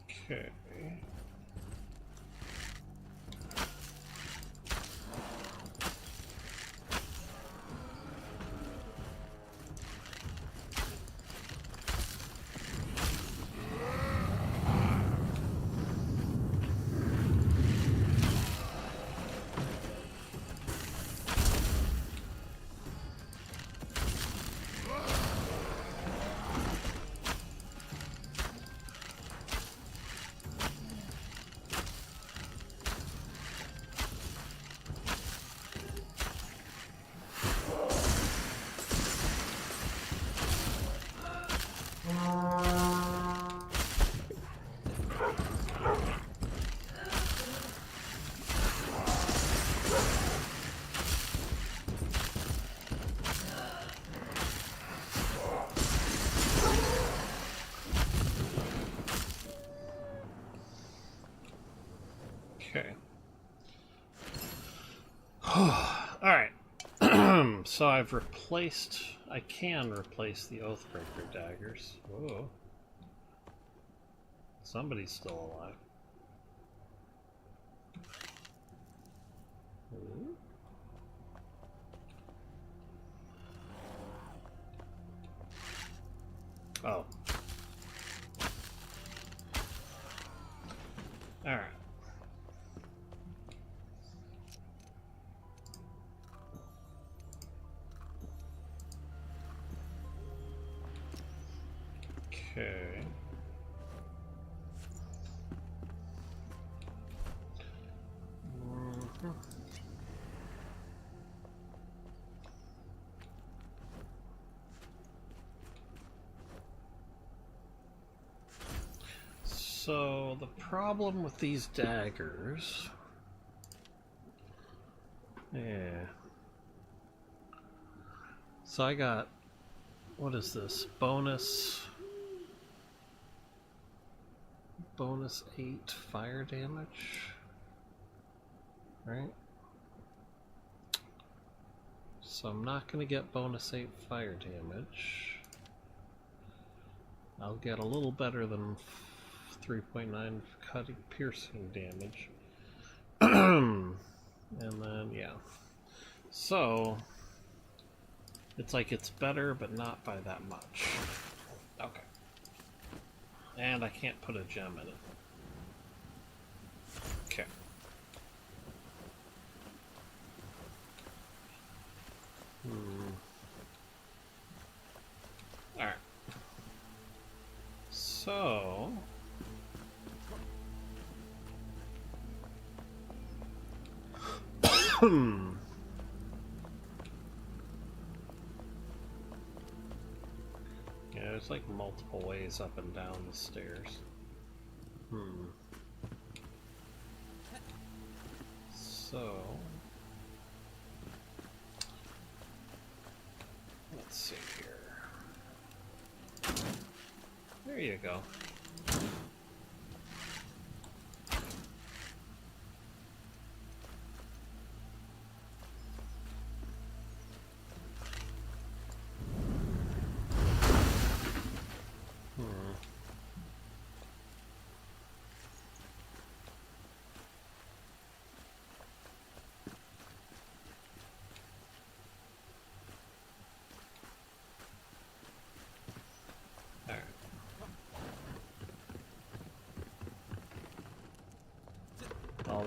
[SPEAKER 1] Okay. Okay. Alright. So I've replaced... I can replace the Oathbreaker daggers. Whoa. Somebody's still alive. Ooh. Oh. Alright. Okay. So the problem with these daggers... Yeah. So I got... What is this? Bonus 8 fire damage, right? So I'm not going to get bonus 8 fire damage. I'll get a little better than 3.9 cutting piercing damage. And then, yeah. So, it's like it's better, but not by that much. Okay. And I can't put a gem in it. Okay. Alright. So... Yeah, there's like multiple ways up and down the stairs. So... Let's see here. There you go.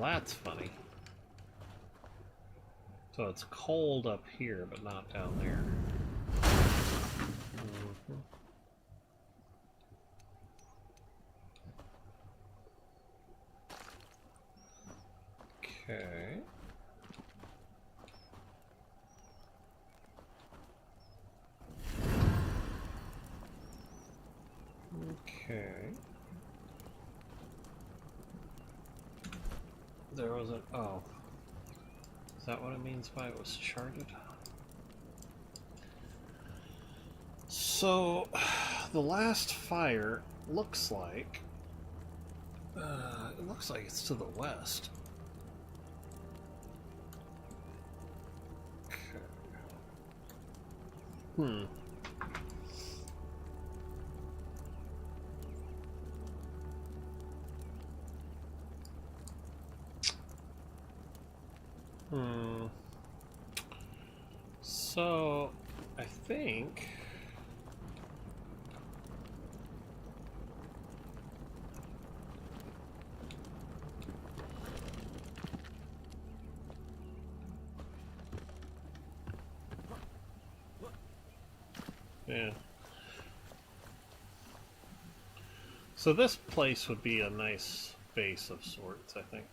[SPEAKER 1] Well, that's funny. So it's cold up here, but not down there. Okay. Okay. There was an... oh. Is that what it means by it was charted? So, the last fire looks like... it looks like it's to the west. Okay. So, I think... yeah. So this place would be a nice base of sorts, I think.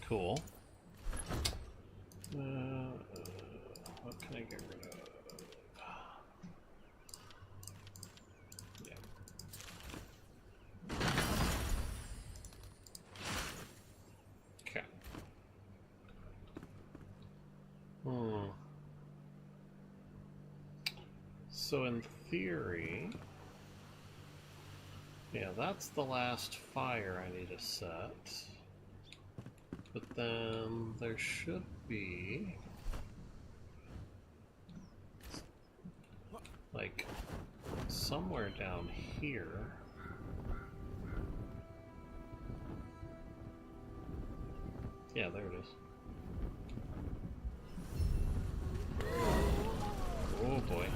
[SPEAKER 1] Cool. What can I get rid of? Yeah. Okay. So in theory... yeah, that's the last fire I need to set. But then there should be... like, somewhere down here. Yeah, there it is. Oh boy.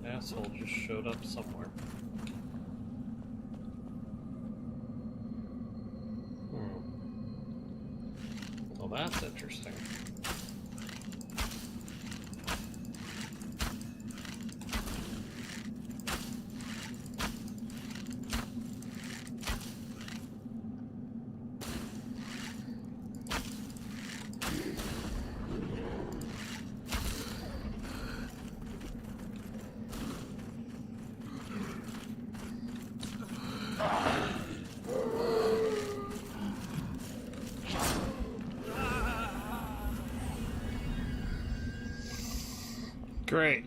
[SPEAKER 1] Asshole just showed up somewhere. Well, that's interesting. Great.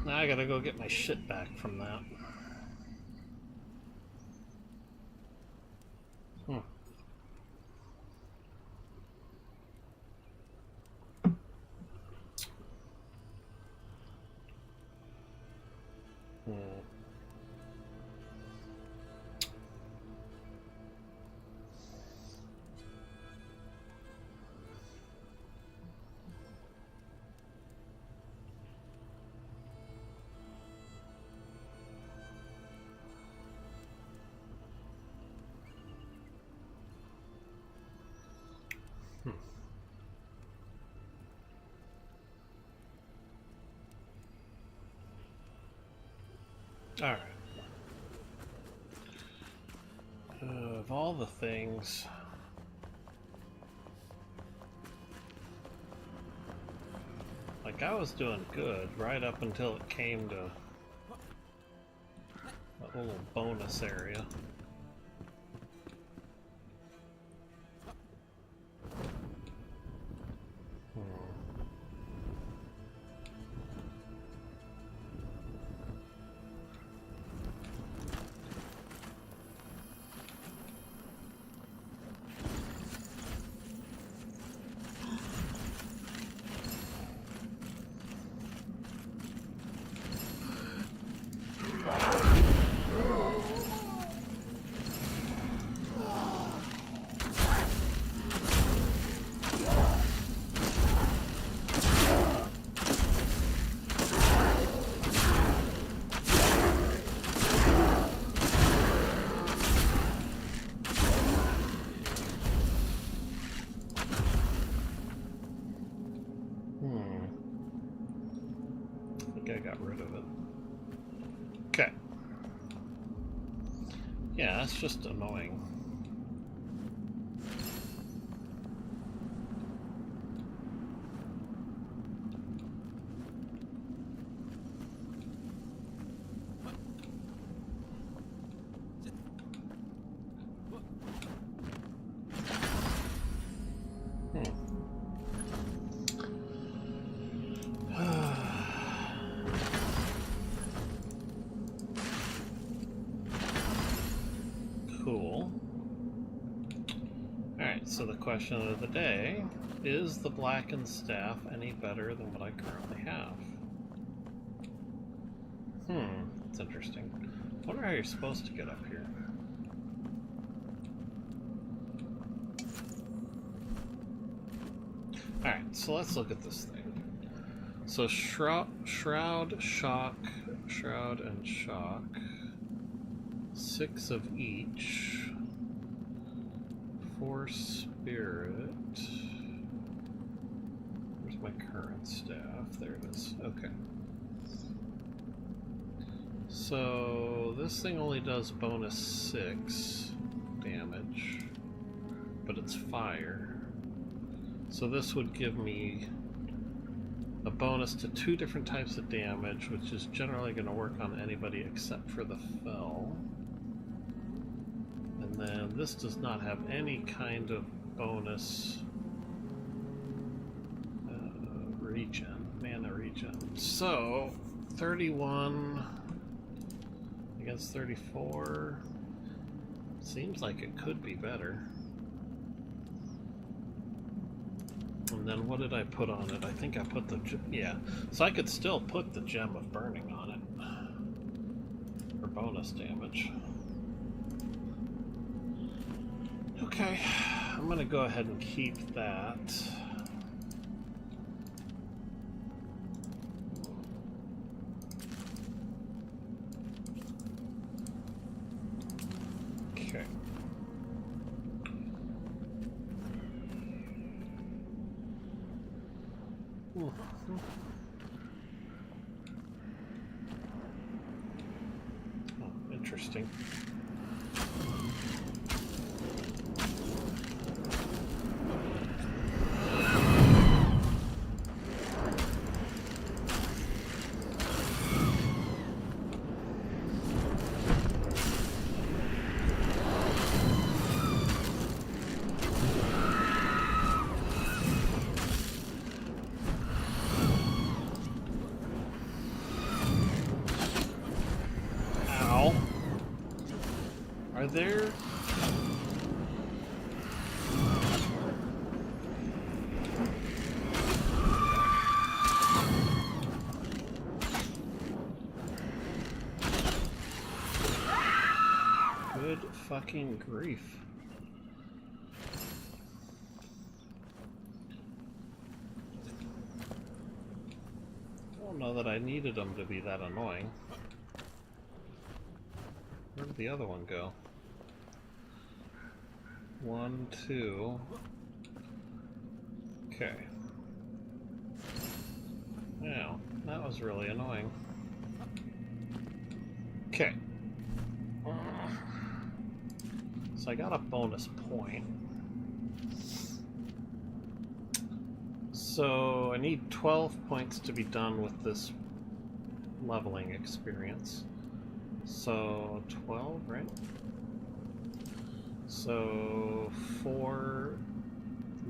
[SPEAKER 1] Now I gotta go get my shit back from that. Hmm. Alright. Of all the things... Like, I was doing good right up until it came to that little bonus area. I got rid of it. Okay. Yeah, that's just annoying. Cool. Alright, so the question of the day, is the blackened staff any better than what I currently have? That's interesting. I wonder how you're supposed to get up here. Alright, so let's look at this thing. So Shroud, Shock, Shroud and Shock. 6 of each. 4 Spirit. Where's my current staff? There it is. Okay. So this thing only does bonus 6 damage, but it's fire. So this would give me a bonus to 2 different types of damage, which is generally going to work on anybody except for the Fell. And then this does not have any kind of bonus mana regen. So 31 against 34 seems like it could be better. And then what did I put on it? I think I put the... yeah. So I could still put the Gem of Burning on it. For bonus damage. Okay. I'm going to go ahead and keep that. Okay. Oh, interesting. Are there... Good fucking grief. I don't know that I needed them to be that annoying. Where did the other one go? 1, 2. Okay. Wow, that was really annoying. Okay. So I got a bonus point. So I need 12 points to be done with this leveling experience. So 12, right? So 4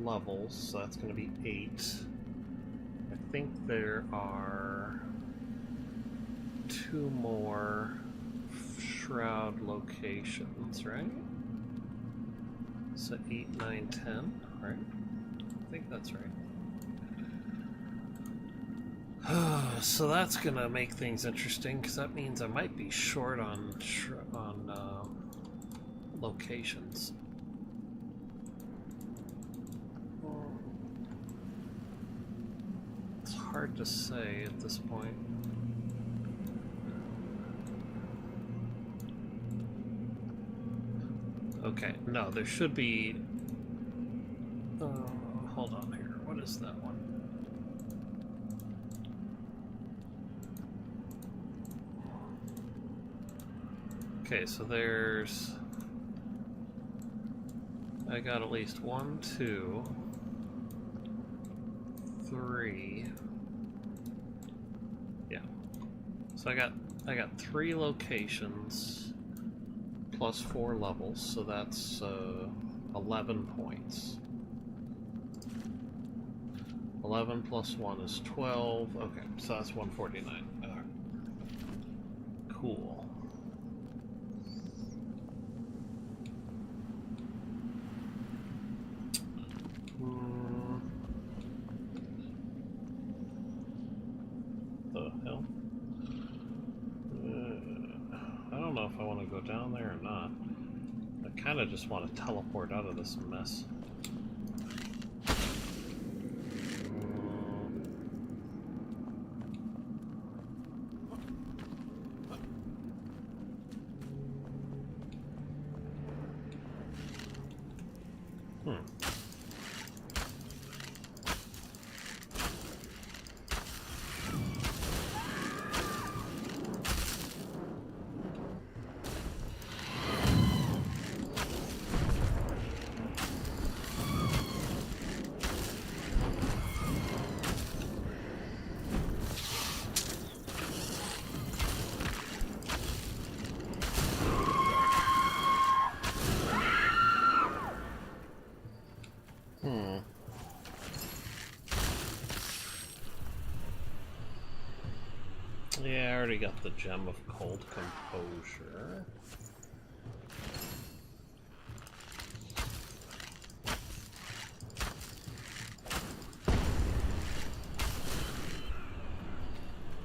[SPEAKER 1] levels, so that's going to be 8. I think there are 2 more shroud locations, right? So 8, 9, 10, right? I think that's right. So that's gonna make things interesting, because that means I might be short on locations. It's hard to say at this point. Okay, no, there should be... hold on here. What is that one? Okay, so there's... I got at least 1, 2, 3... Yeah. So I got 3 locations plus 4 levels, so that's 11 points. 11 plus 1 is 12. Okay, so that's 149. Cool. The hell? I don't know if I want to go down there or not. I kind of just want to teleport out of this mess. Yeah, I already got the Gem of Cold Composure.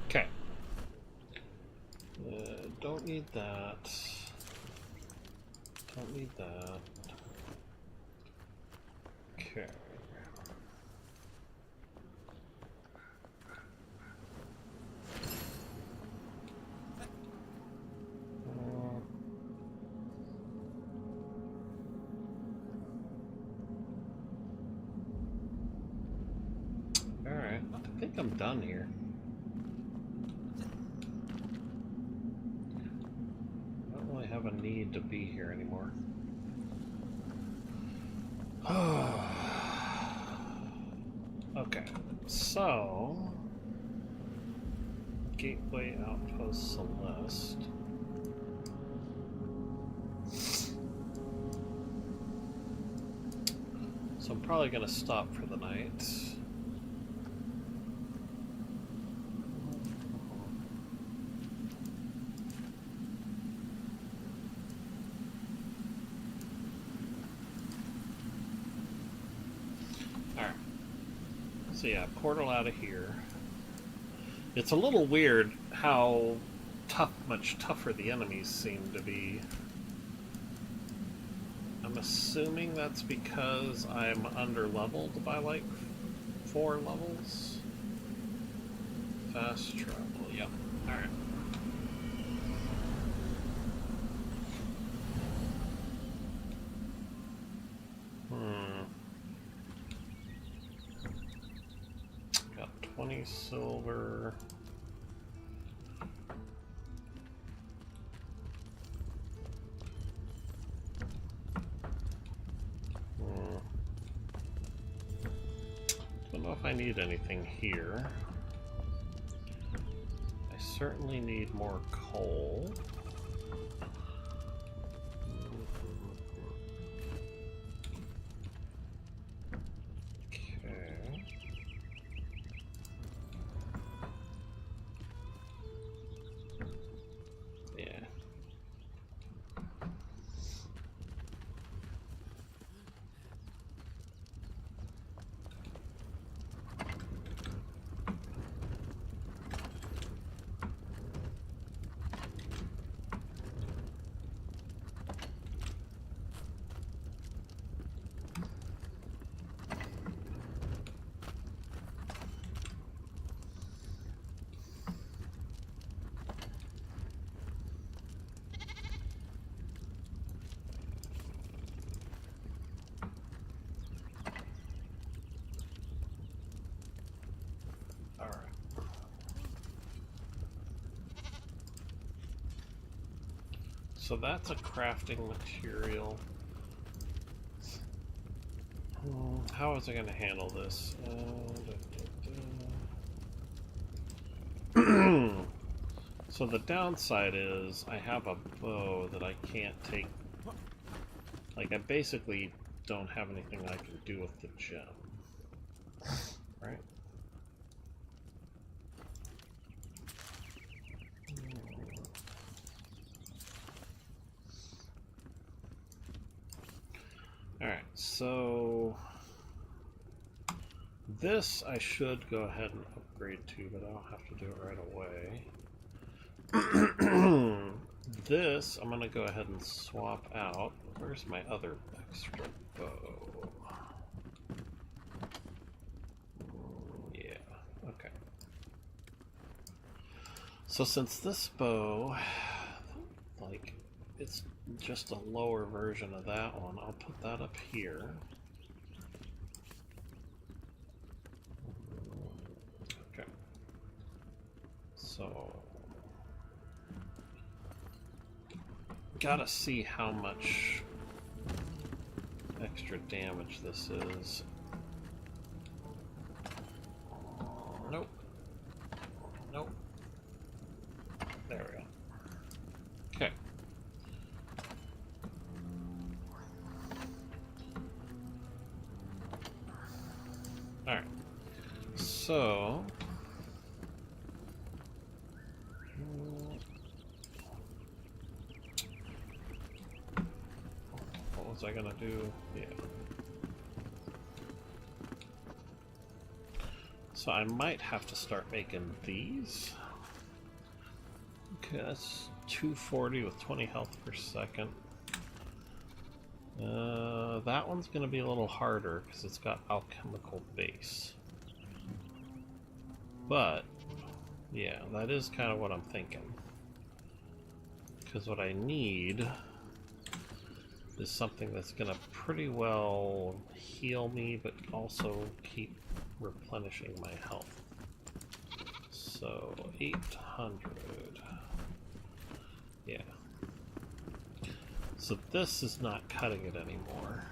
[SPEAKER 1] Okay. Don't need that. Don't need that. Okay. Alright, I think I'm done here. I don't really have a need to be here anymore. Okay, so... Gateway Outpost Celeste. So I'm probably going to stop for the night. So yeah, portal out of here. It's a little weird how much tougher the enemies seem to be. I'm assuming that's because I'm under-leveled by like 4 levels. Fast travel, yep. Alright. Got 20 silver. Don't know if I need anything here. I certainly need more coal. Okay. Yeah. So that's a crafting material. How is I going to handle this? So the downside is I have a bow that I can't take. Like, I basically don't have anything I can do with the gem. Right? Alright, so this I should go ahead and upgrade to, but I don't have to do it right away. This I'm going to go ahead and swap out. Where's my other extra bow? Yeah, okay. So since this bow, like, it's just a lower version of that one, I'll put that up here. Okay. So, gotta see how much extra damage this is. Nope. Nope. There we go. Okay. Alright. So... what was I gonna do? Yeah. So I might have to start making these. Okay, that's 240 with 20 health per second. That one's going to be a little harder because it's got alchemical base. But, yeah, that is kind of what I'm thinking. Because what I need is something that's going to pretty well heal me, but also keep replenishing my health. So, 800. Yeah. So this is not cutting it anymore.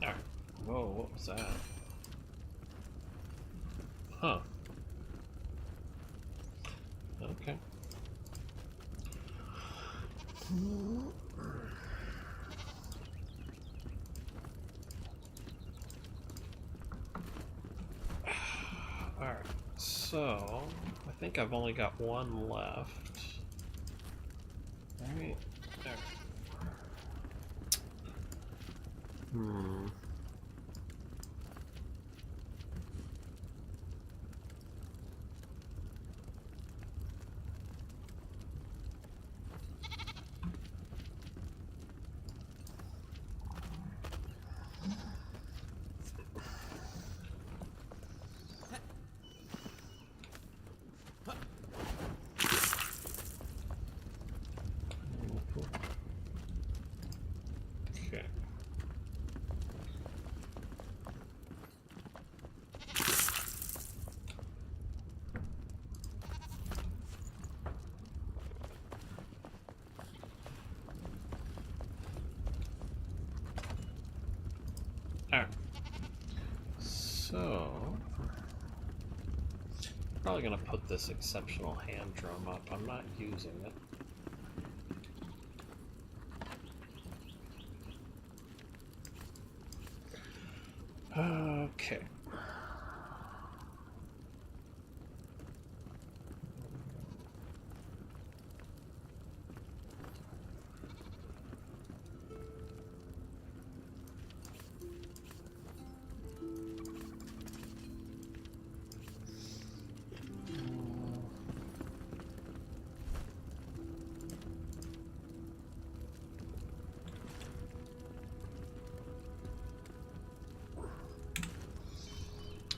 [SPEAKER 1] Alright. Whoa, what was that? Huh. Okay. Alright, so I think I've only got one left. Alright, there. Hmm. Okay. Alright. So, probably gonna put this exceptional hand drum up. I'm not using it. Okay.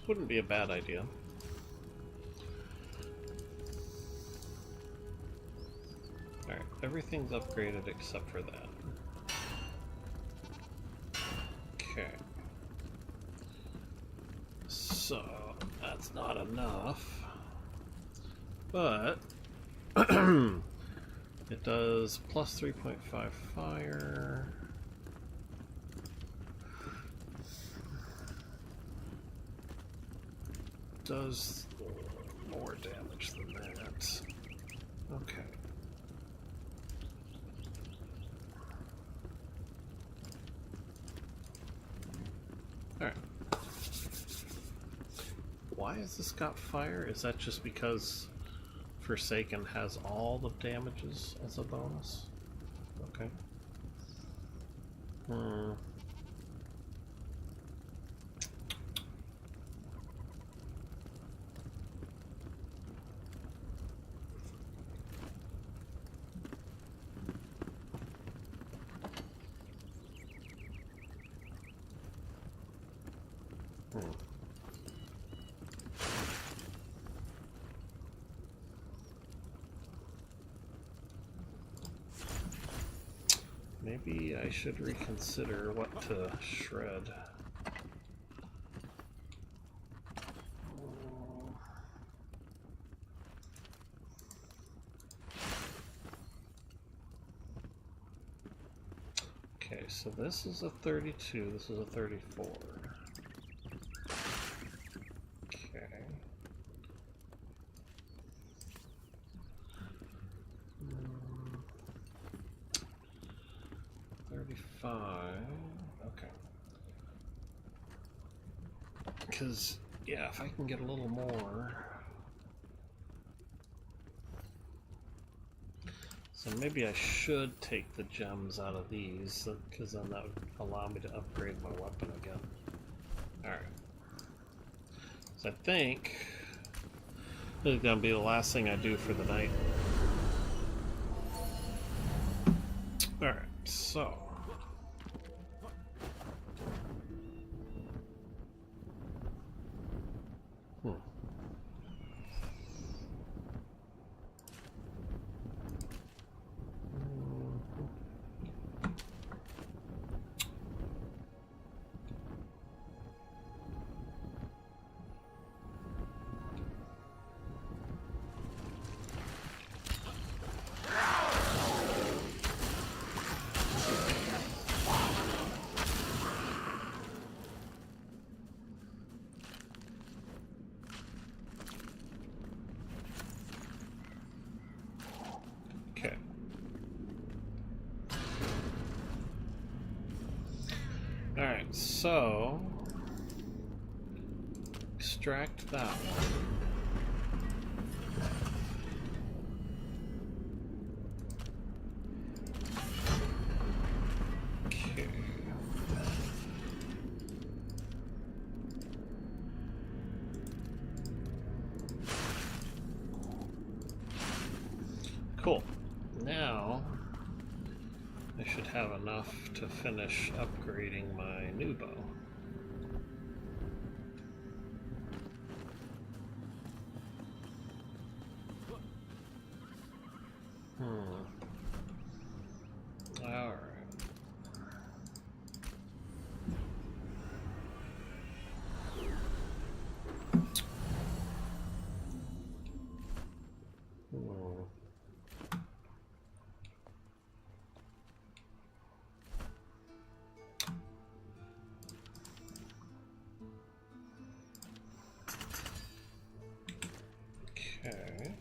[SPEAKER 1] Wouldn't be a bad idea. Alright, everything's upgraded except for that. Okay. So, that's not enough. But, it does plus 3.5 fire. Does more damage than that. Okay. Alright. Why has this got fire? Is that just because Forsaken has all the damages as a bonus? Okay. Hmm. Maybe I should reconsider what to shred. Okay, so this is a 32, this is a 34. Okay. 35. Okay. Because, yeah, if I can get a little more. So maybe I should take the gems out of these, because then that would allow me to upgrade my weapon again. Alright. So I think this is going to be the last thing I do for the night. Alright, so. Okay. Alright, so extract that one. Okay. Cool. Now I should have enough to finish upgrading my new bow. Alright. Okay.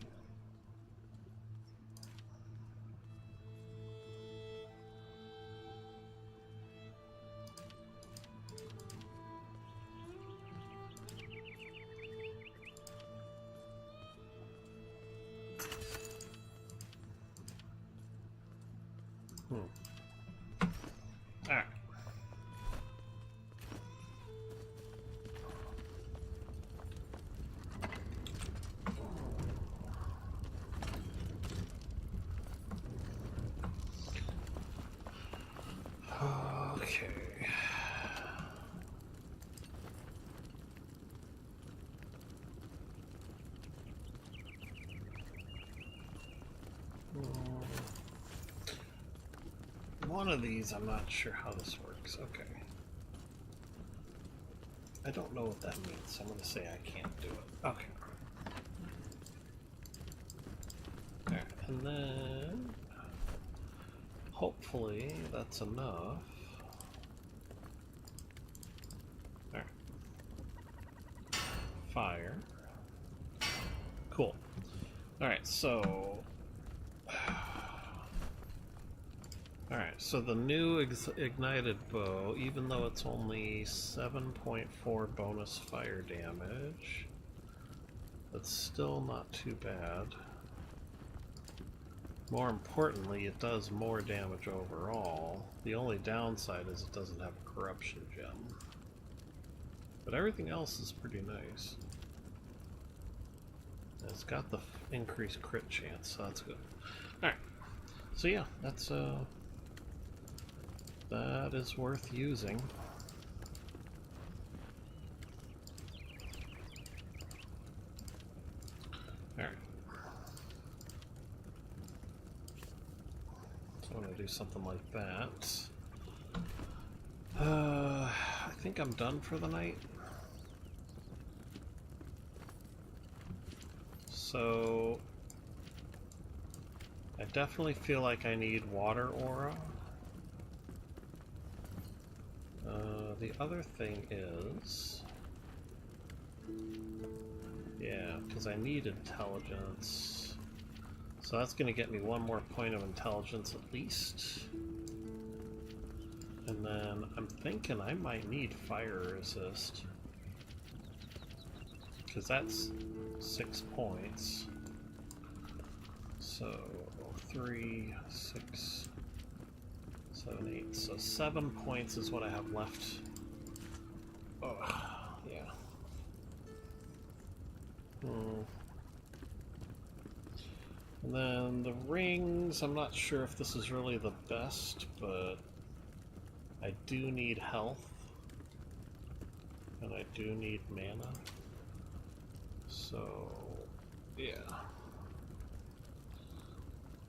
[SPEAKER 1] Alright. Okay. One of these, I'm not sure how this works. Okay. I don't know what that means, so I'm going to say I can't do it. Okay. Alright, and then hopefully that's enough. Alright. Fire. Cool. Alright, so alright, so the new ignited bow, even though it's only 7.4 bonus fire damage, that's still not too bad. More importantly, it does more damage overall. The only downside is it doesn't have a corruption gem. But everything else is pretty nice. It's got the increased crit chance, so that's good. Alright, so yeah, that's that is worth using. Alright. So I'm going to do something like that. I think I'm done for the night. So I definitely feel like I need water aura. The other thing is, yeah, because I need intelligence. So that's going to get me one more point of intelligence at least. And then I'm thinking I might need fire resist. Because that's 6 points. So 3, 6, 7, 8. So 7 points is what I have left. Oh, yeah. And then the rings, I'm not sure if this is really the best, but I do need health. And I do need mana. So, yeah.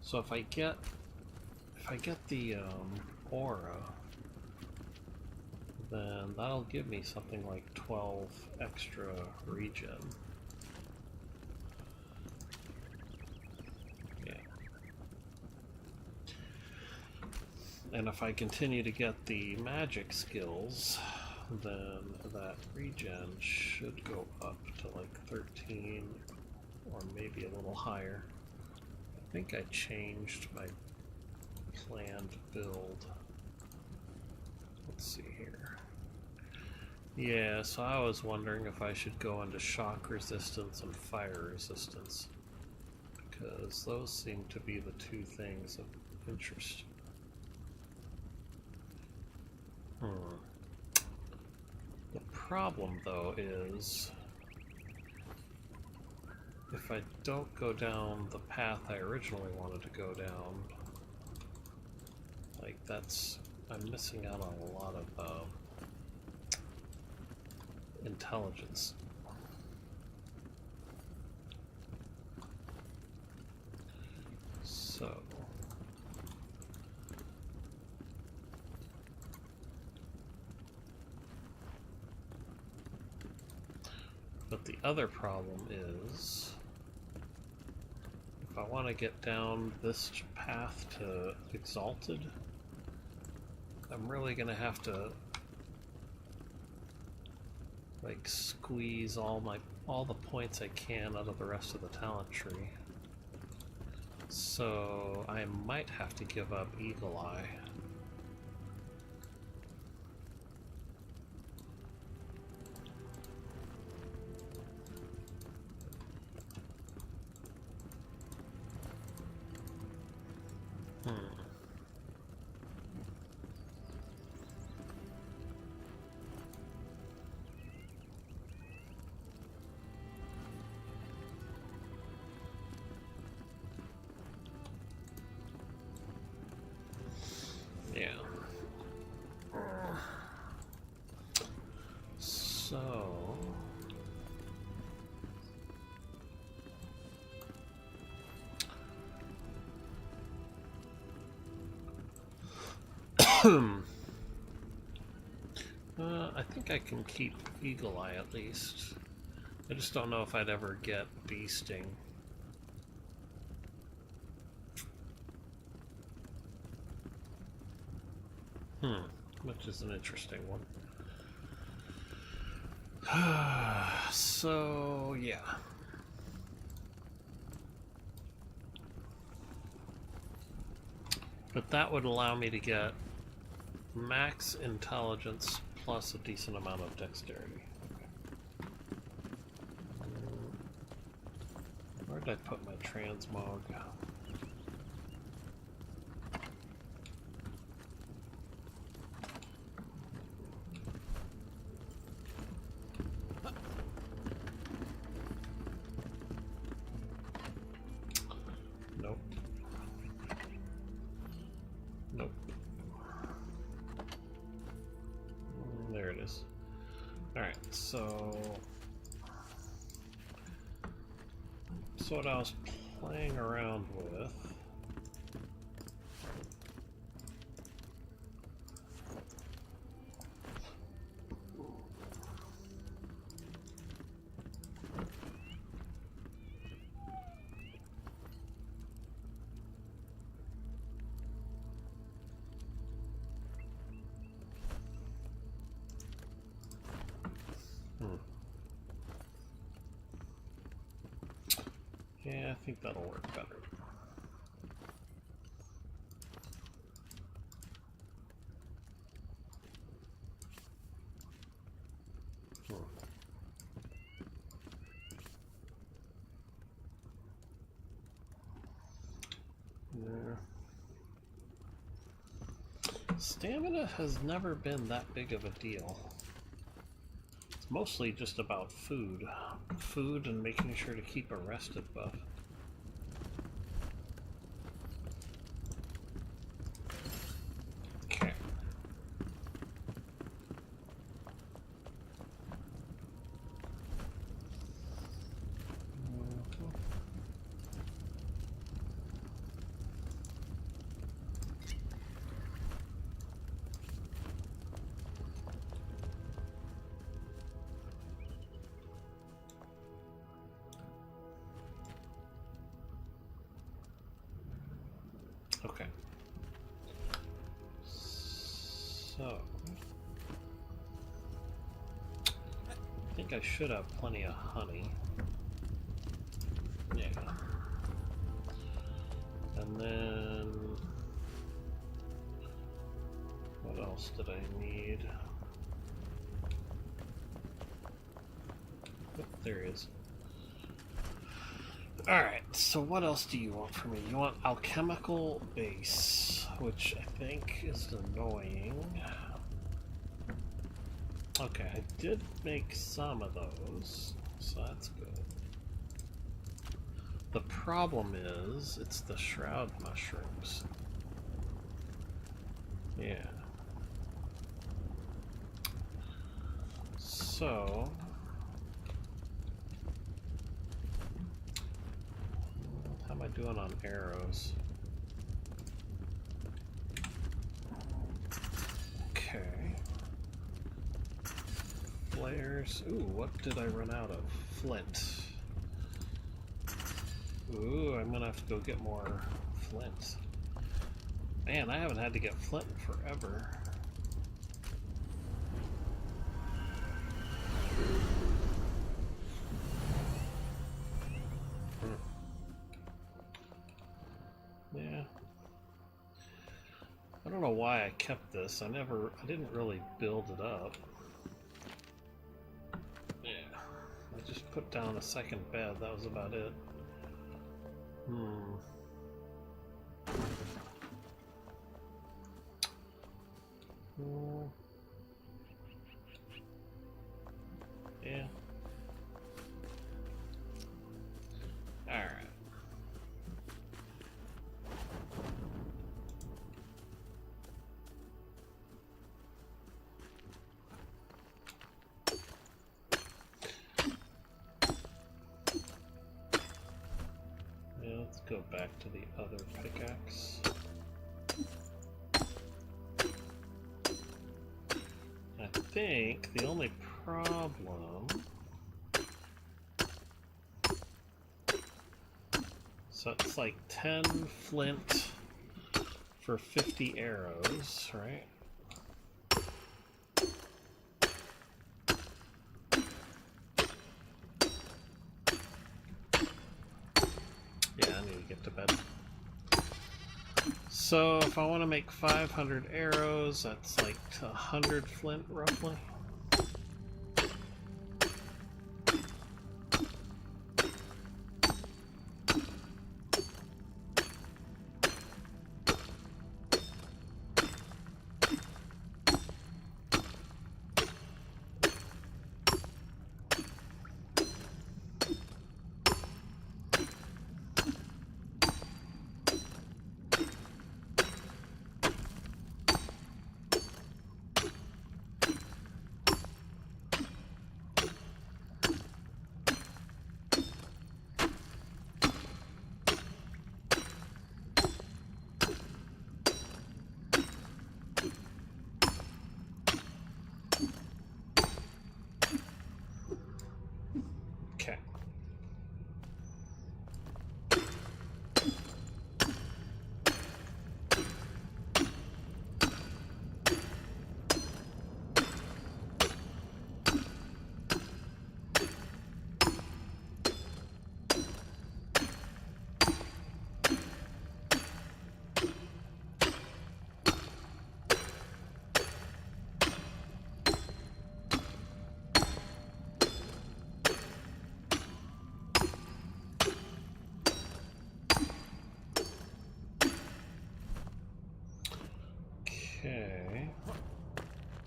[SPEAKER 1] So if I get the aura, then that'll give me something like 12 extra regen. Yeah. And if I continue to get the magic skills, then that regen should go up to like 13 or maybe a little higher. I think I changed my planned build. Let's see here. Yeah, so I was wondering if I should go into shock resistance and fire resistance, because those seem to be the two things of interest. The problem, though, is if if I don't go down the path I originally wanted to go down, like I'm missing out on a lot of intelligence. So but the other problem is, if I want to get down this path to Exalted, I'm really going to have to like squeeze all the points I can out of the rest of the talent tree. So I might have to give up Eagle Eye. Yeah. So I think I can keep Eagle Eye at least. I just don't know if I'd ever get Beasting. Which is an interesting one. So, yeah. But that would allow me to get max intelligence plus a decent amount of dexterity. Where did I put my transmog? Nope. Nope. There it is. Alright, so what I was playing around with. Yeah, I think that'll work better. There. Stamina has never been that big of a deal. It's mostly just about food. Food and making sure to keep a rested buff. Okay. Okay. So I think I should have plenty of honey. Yeah. And then what else did I need? Oh, there it is. Alright, so what else do you want from me? You want alchemical base, which I think is annoying. Okay, I did make some of those, so that's good. The problem is, it's the shroud mushrooms. Yeah. So... how am I doing on arrows? Okay. Flares. Ooh, what did I run out of? Flint. Ooh, I'm gonna have to go get more flint. Man, I haven't had to get flint in forever. Yeah. I don't know why I kept this. I didn't really build it up. Yeah. I just put down a second bed, that was about it. Yeah. Alright. Yeah, let's go back to the other pickaxe. I think the only problem... so it's like 10 flint for 50 arrows, right? Yeah, I need to get to bed. So if I want to make 500 arrows, that's like 100 flint roughly. Okay.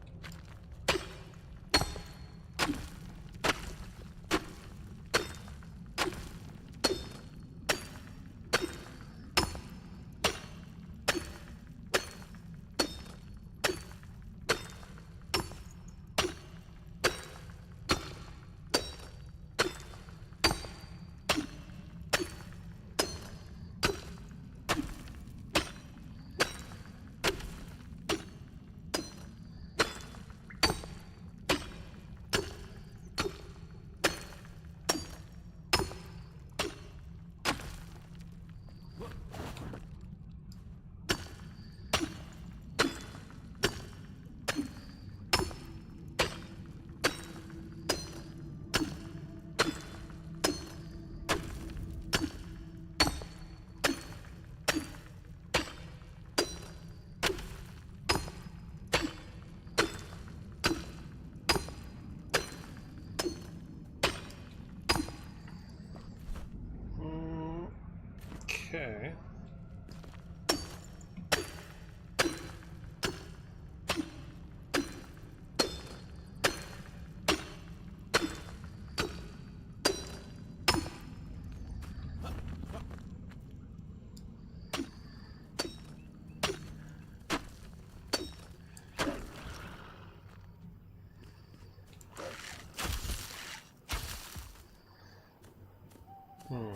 [SPEAKER 1] Okay. Okay. Hmm.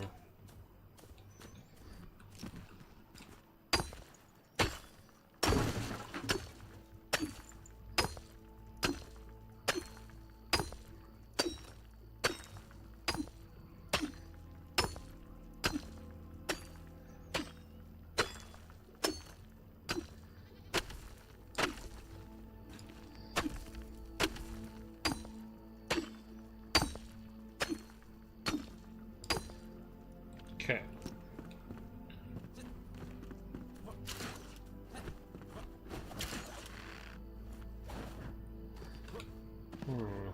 [SPEAKER 1] Okay. Hmm.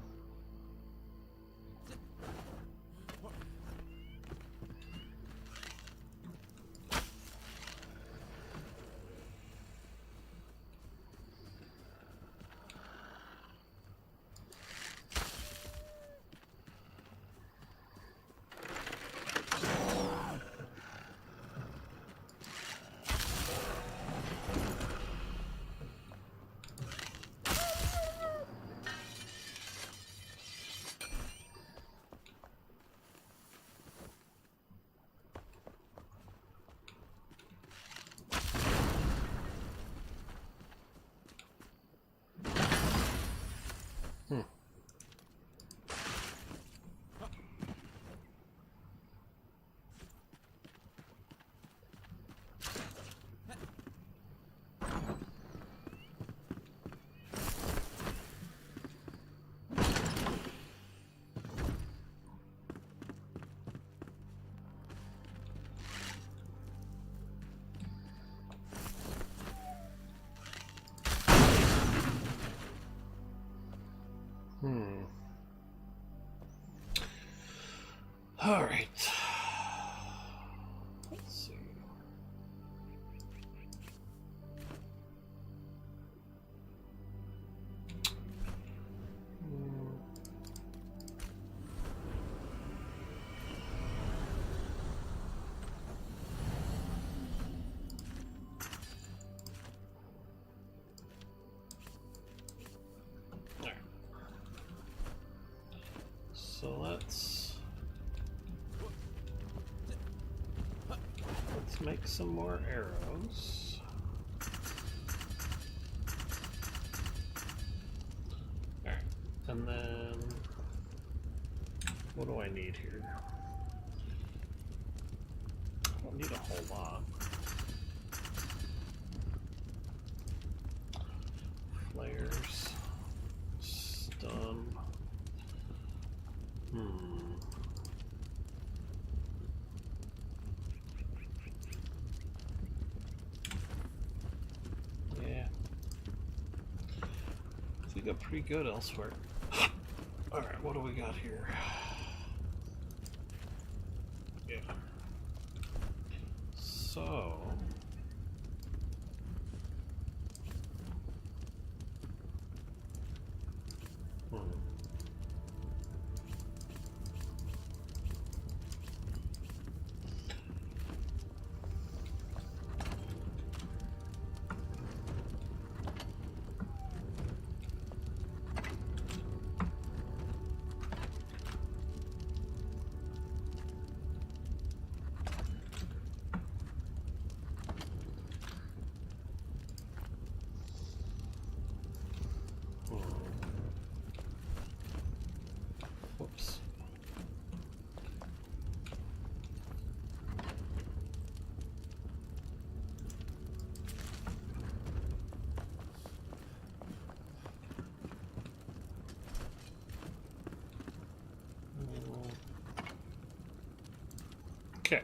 [SPEAKER 1] Hmm. Hmm. All right. Let's see. Hmm. All right. So let's make some more arrows. All right, and then what do I need here? I don't need a whole lot. Flares, stun. Yeah. I think I'm pretty good elsewhere. Alright, what do we got here? Yeah. So... Whoops. Okay.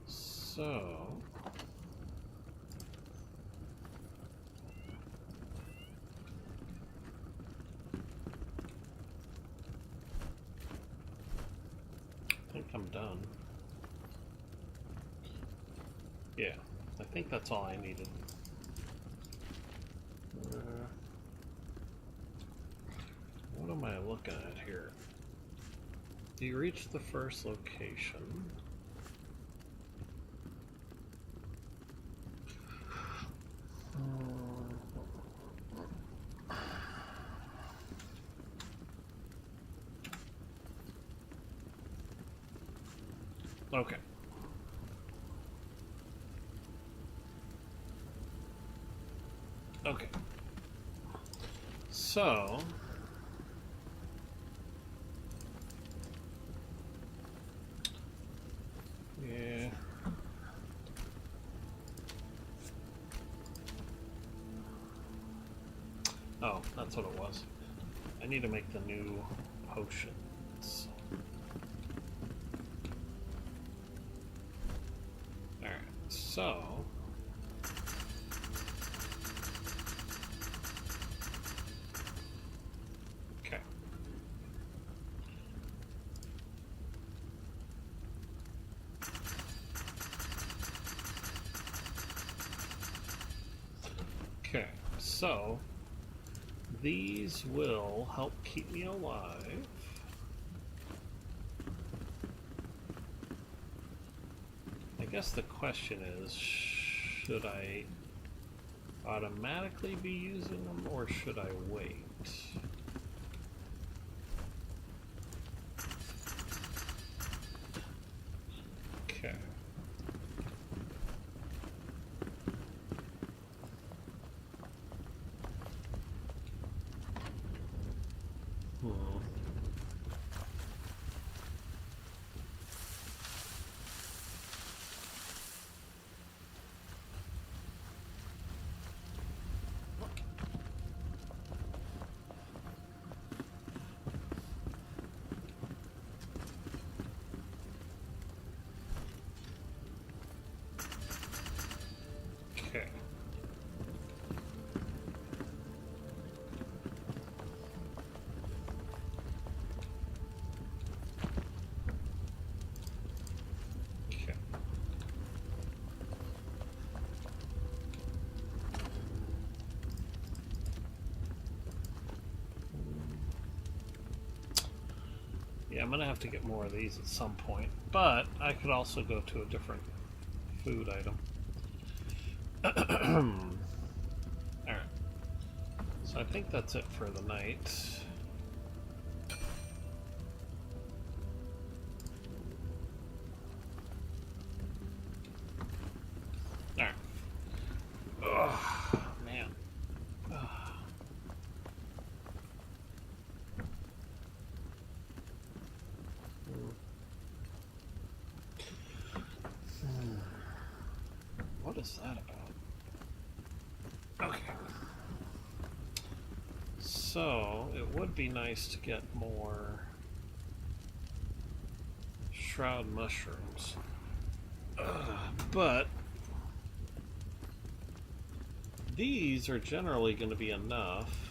[SPEAKER 1] So... I think I'm done. Yeah, I think that's all I needed. What am I looking at here? You reached the first location. Okay. Okay. So... yeah... oh, that's what it was. I need to make the new potions. Alright, so... okay. Okay, so... these will help keep me alive. I guess the question is, should I automatically be using them or should I wait? Okay. Okay. Okay. Yeah, I'm gonna have to get more of these at some point, but I could also go to a different food item. Alright. So I think that's it for the night. Alright. Ugh, man. Ugh. What is that about? Okay. So, it would be nice to get more shroud mushrooms. But these are generally going to be enough.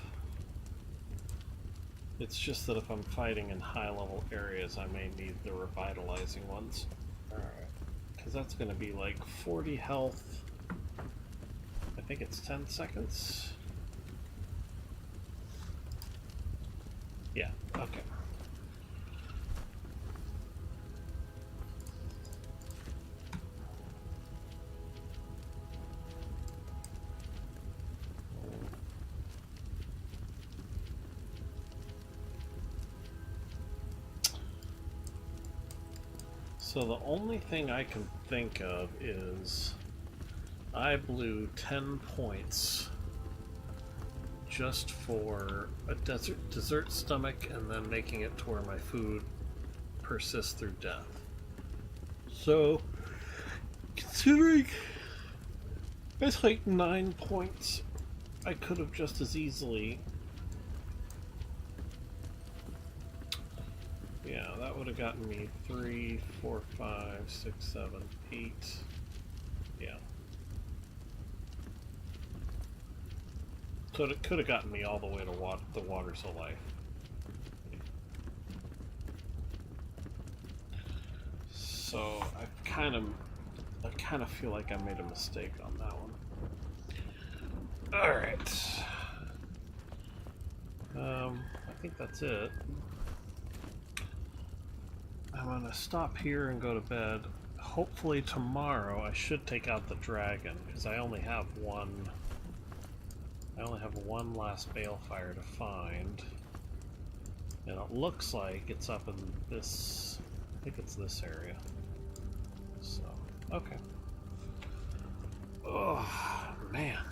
[SPEAKER 1] It's just that if I'm fighting in high level areas, I may need the revitalizing ones. Alright. Because that's going to be like 40 health. I think it's 10 seconds. Yeah, okay. So the only thing I can think of is I blew 10 points just for a dessert stomach and then making it to where my food persists through death. So, considering it's like 9 points, I could have just as easily... yeah, that would have gotten me 3, 4, 5, 6, 7, 8. Yeah. So it could have gotten me all the way to the Waters of Life. So I kind of feel like I made a mistake on that one. All right. I think that's it. I'm gonna stop here and go to bed. Hopefully tomorrow I should take out the dragon because I only have one. I only have one last balefire to find, and it looks like it's up in this. I think it's this area. Man.